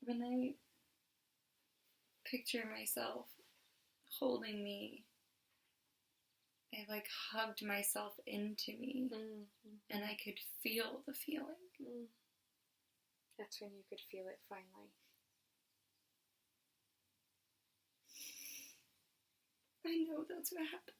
When I picture myself holding me, I like hugged myself into me, and I could feel the feeling. That's when you could feel it finally. I know that's what happened.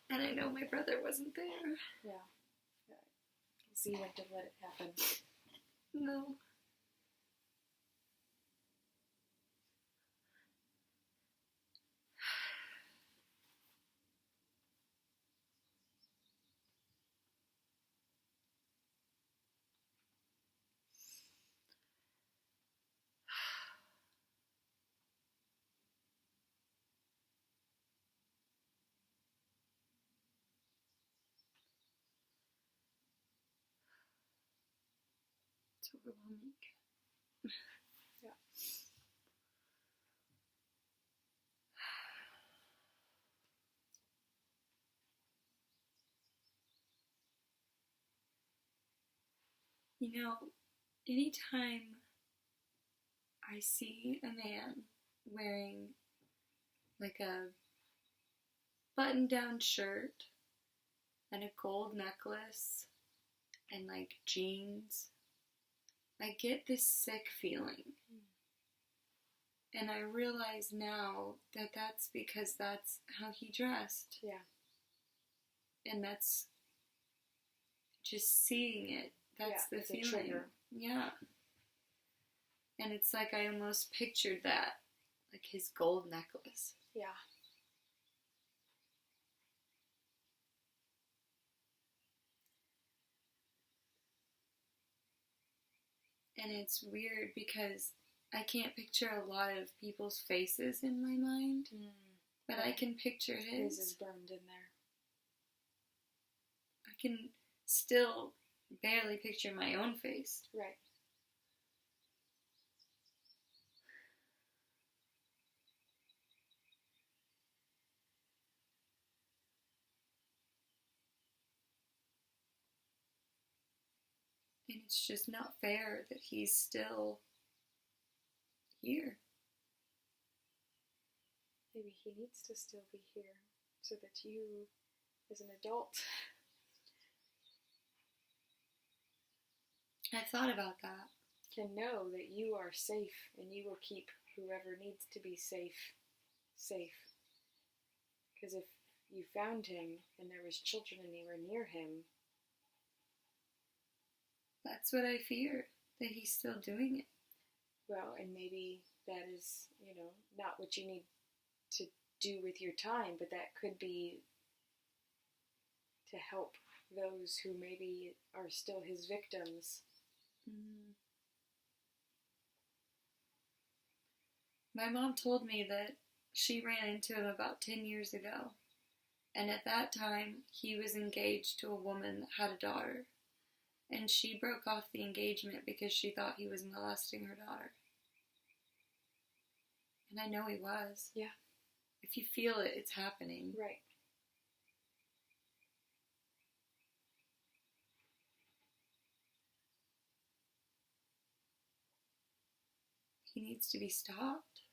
And I know my brother wasn't there. Yeah. So you went to let it happen. No. It's overwhelming. Yeah. You know, anytime I see a man wearing like a button-down shirt and a gold necklace and like jeans, I get this sick feeling. And I realize now that that's because that's how he dressed. Yeah. And that's just seeing it. That's the feeling. A trigger. Yeah. And it's like I almost pictured that. Like his gold necklace. Yeah. And it's weird because I can't picture a lot of people's faces in my mind, but I can picture his. His is burned in there. I can still barely picture my own face. Right. And it's just not fair that he's still here. Maybe he needs to still be here so that you, as an adult... I've thought about that. Can know that you are safe and you will keep whoever needs to be safe. Because if you found him and there was children and they were near him... That's what I fear, that he's still doing it. Well, and maybe that is, not what you need to do with your time, but that could be to help those who maybe are still his victims. Mm-hmm. My mom told me that she ran into him about 10 years ago, and at that time he was engaged to a woman that had a daughter, and she broke off the engagement because she thought he was molesting her daughter. And I know he was. Yeah. If you feel it, it's happening. Right. He needs to be stopped.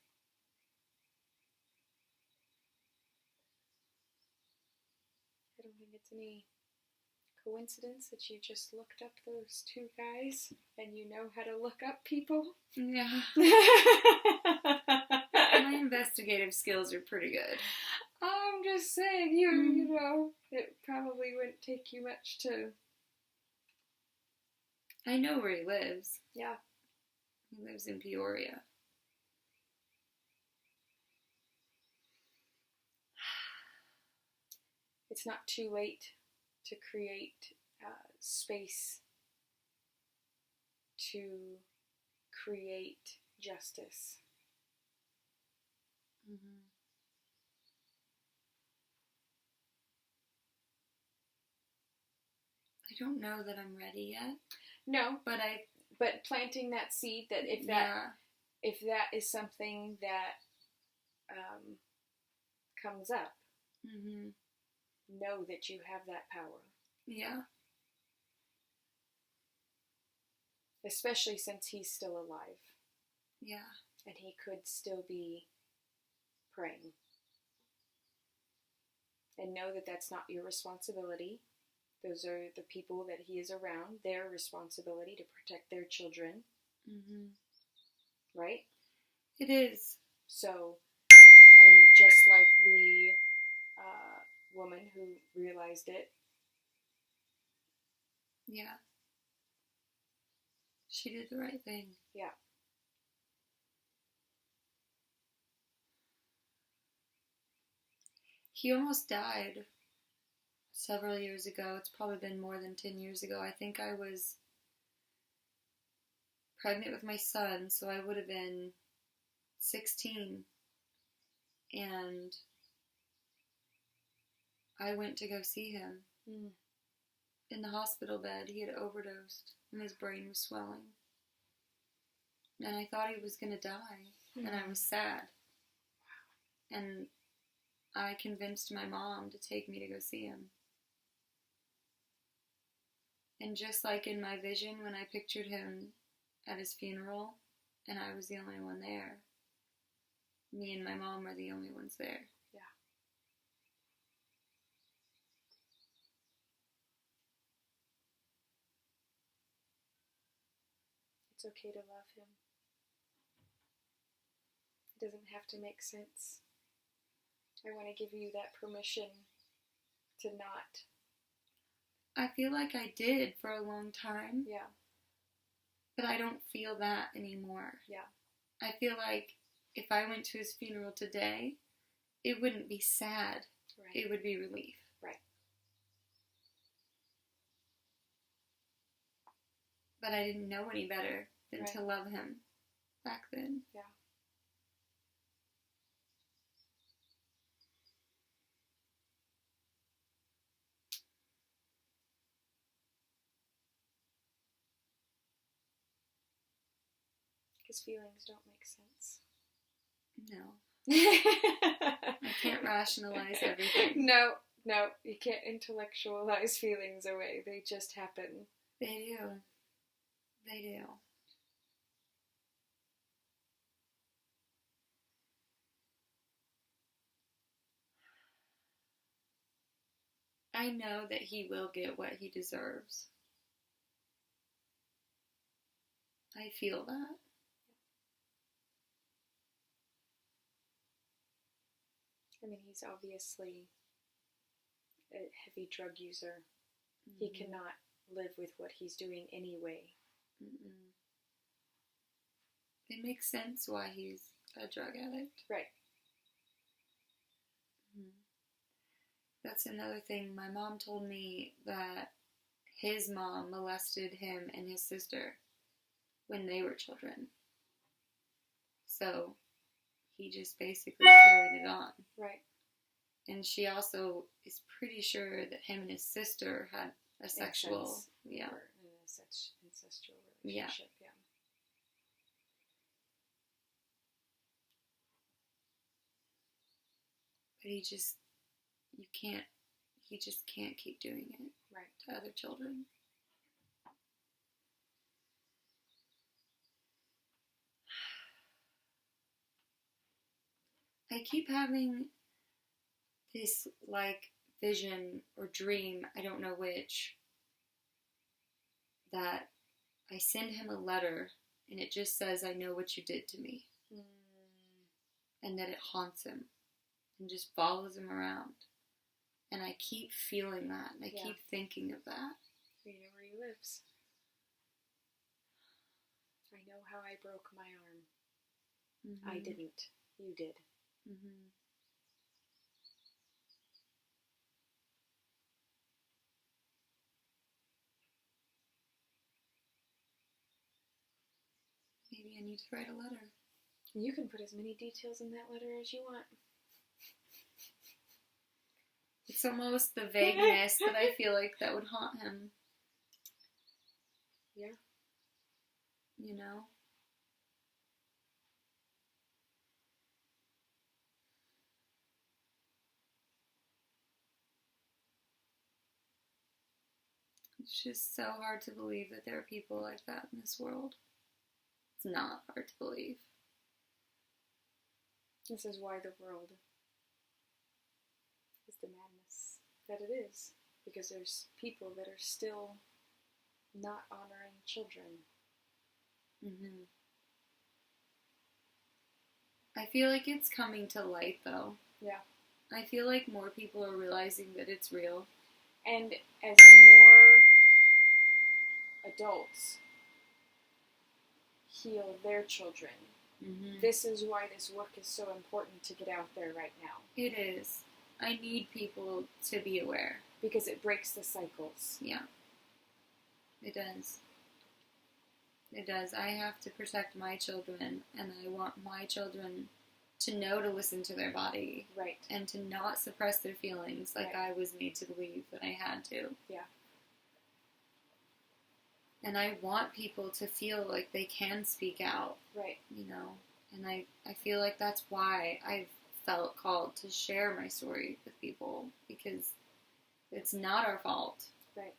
I don't think it's any coincidence that you just looked up those two guys and you know how to look up people. Yeah. My investigative skills are pretty good. I'm just saying, it probably wouldn't take you much to... I know where he lives. Yeah. He lives in Peoria. It's not too late to create space to create justice. Mm-hmm. I don't know that I'm ready yet. No, but planting that seed, that if that is something that comes up, mm-hmm. know that you have that power. Yeah. Especially since he's still alive. Yeah. And he could still be praying. And know that that's not your responsibility. Those are the people that he is around, their responsibility to protect their children. Mm-hmm. Right? It is. So, and just like the woman who realized it. Yeah. She did the right thing. Yeah. He almost died several years ago. It's probably been more than 10 years ago. I think I was pregnant with my son, so I would have been 16. And I went to go see him. In the hospital bed. He had overdosed and his brain was swelling. And I thought he was going to die. And I was sad. And I convinced my mom to take me to go see him. And just like in my vision when I pictured him at his funeral and I was the only one there, me and my mom were the only ones there. Yeah. It's okay to love him. It doesn't have to make sense. I want to give you that permission to not. I feel like I did for a long time. Yeah. But I don't feel that anymore. Yeah. I feel like if I went to his funeral today, it wouldn't be sad. Right. It would be relief. Right. But I didn't know any better than to love him back then. Yeah. Because feelings don't make sense. No. I can't rationalize everything. No, you can't intellectualize feelings away. They just happen. They do. They do. I know that he will get what he deserves. I feel that. I mean, he's obviously a heavy drug user. Mm-hmm. He cannot live with what he's doing anyway. Mm-mm. It makes sense why he's a drug addict. Right. Mm-hmm. That's another thing. My mom told me that his mom molested him and his sister when they were children. So he just basically carried it on. Right. And she also is pretty sure that him and his sister had a sexual, incestual relationship. Yeah. But he just can't keep doing it. Right. To other children. I keep having this, vision or dream, I don't know which, that I send him a letter and it just says, I know what you did to me. And that it haunts him and just follows him around. And I keep feeling that, and I keep thinking of that. We know where he lives. I know how I broke my arm. Mm-hmm. I didn't. You did. Mm-hmm. Maybe I need to write a letter. You can put as many details in that letter as you want. It's almost the vagueness that I feel like that would haunt him. Yeah. You know? It's just so hard to believe that there are people like that in this world. It's not hard to believe. This is why the world is the madness that it is. Because there's people that are still not honoring children. Mm-hmm. I feel like it's coming to light, though. Yeah. I feel like more people are realizing that it's real. And as more adults heal their children, this is why this work is so important to get out there right now. It is. I need people to be aware. Because it breaks the cycles. Yeah. It does. It does. I have to protect my children, and I want my children to know to listen to their body. Right. And to not suppress their feelings like I was made to believe that I had to. Yeah. And I want people to feel like they can speak out. Right. You know? And I feel like that's why I've felt called to share my story with people. Because it's not our fault. Right.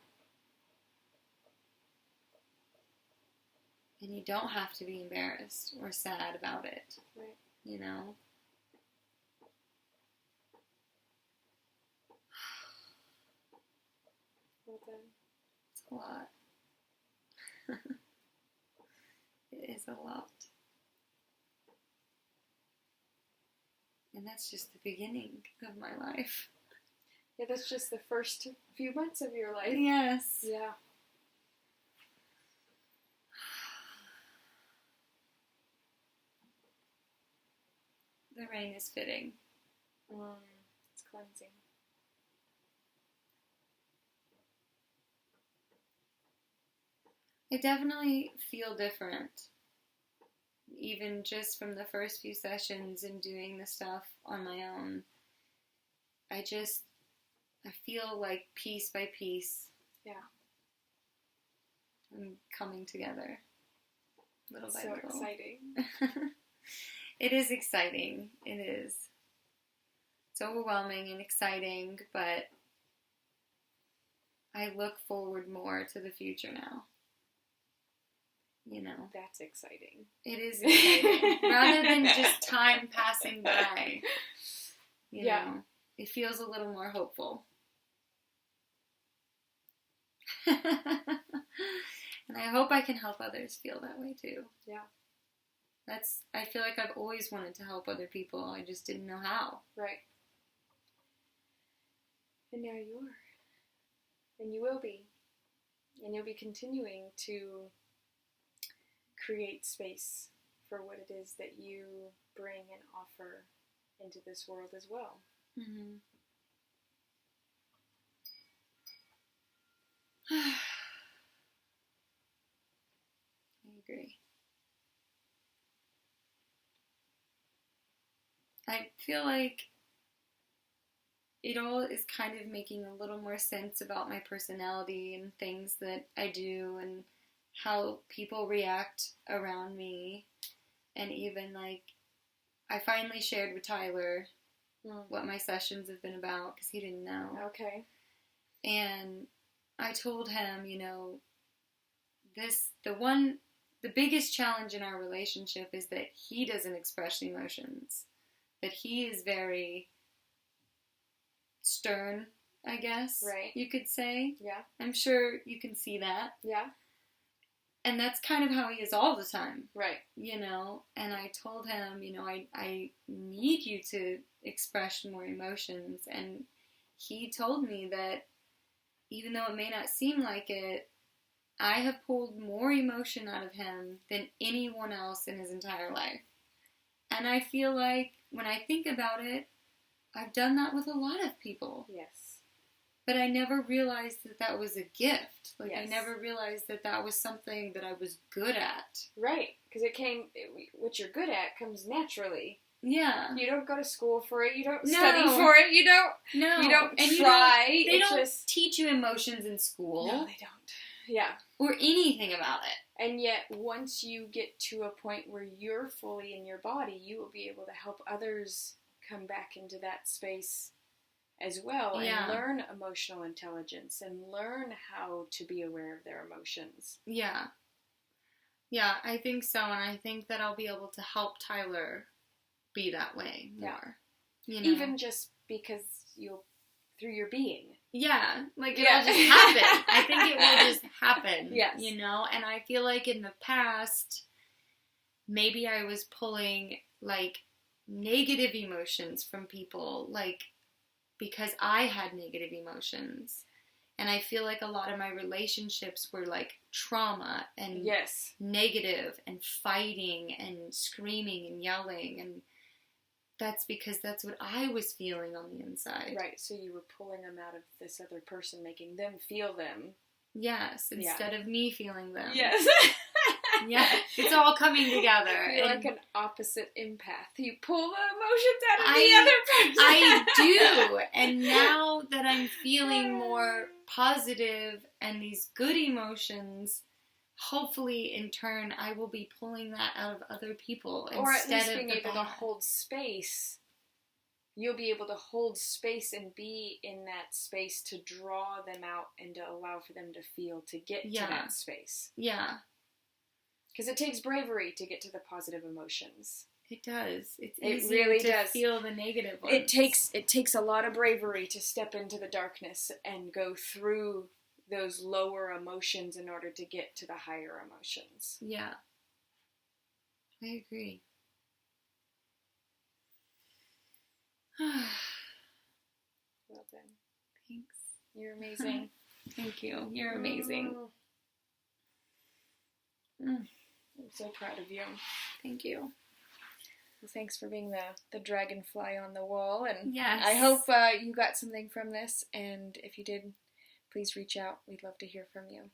And you don't have to be embarrassed or sad about it. Right. You know? Well then. It's a lot. It is a lot. And that's just the beginning of my life. Yeah, that's just the first few months of your life. Yes. Yeah. The rain is fitting. It's cleansing. I definitely feel different. Even just from the first few sessions and doing the stuff on my own. I feel like piece by piece. Yeah. I'm coming together. Little by little. So exciting. It is exciting. It is. It's overwhelming and exciting, but I look forward more to the future now. You know. That's exciting. It is exciting. Rather than just time passing by. You know, it feels a little more hopeful. And I hope I can help others feel that way too. Yeah. I feel like I've always wanted to help other people. I just didn't know how. Right. And now you are. And you will be. And you'll be continuing to create space for what it is that you bring and offer into this world as well. Mm-hmm. I agree. I feel like it all is kind of making a little more sense about my personality and things that I do and how people react around me. And even like, I finally shared with Tyler what my sessions have been about because he didn't know. Okay. And I told him, you know, the biggest challenge in our relationship is that he doesn't express emotions. That he is very stern, I guess. Right. You could say. Yeah. I'm sure you can see that. Yeah. And that's kind of how he is all the time. Right. You know, and I told him, you know, I need you to express more emotions. And he told me that even though it may not seem like it, I have pulled more emotion out of him than anyone else in his entire life. And I feel like when I think about it, I've done that with a lot of people. Yes. But I never realized that that was a gift. Like, yes. I never realized that that was something that I was good at. Right. Because what you're good at comes naturally. Yeah. You don't go to school for it. You don't study for it. You don't. No. You don't try. They don't teach you emotions in school. No, they don't. Yeah. Or anything about it. And yet, once you get to a point where you're fully in your body, you will be able to help others come back into that space as well and learn emotional intelligence and learn how to be aware of their emotions. Yeah. Yeah, I think so. And I think that I'll be able to help Tyler be that way more. You know? Even just because through your being. Yeah, like it'll just happen. I think it will just happen. Yes. You know, and I feel like in the past, maybe I was pulling like negative emotions from people, like because I had negative emotions. And I feel like a lot of my relationships were like trauma and negative and fighting and screaming and yelling, and that's because that's what I was feeling on the inside. Right, so you were pulling them out of this other person, making them feel them. Yes, instead of me feeling them. Yes. Yeah, it's all coming together. You're like an opposite empath. You pull the emotions out of the other person. I do, and now that I'm feeling more positive and these good emotions, hopefully, in turn, I will be pulling that out of other people or instead at least being of able to hold space. You'll be able to hold space and be in that space to draw them out and to allow for them to feel, to get to that space. Yeah. Because it takes bravery to get to the positive emotions. It does. It's it easy really to does. feel the negative ones. It takes a lot of bravery to step into the darkness and go through those lower emotions in order to get to the higher emotions. Yeah. I agree. Well done. Thanks. You're amazing. Thank you. You're amazing. I'm so proud of you. Thank you. Well, thanks for being the dragonfly on the wall. And yes. I hope you got something from this. And if you did, please reach out. We'd love to hear from you.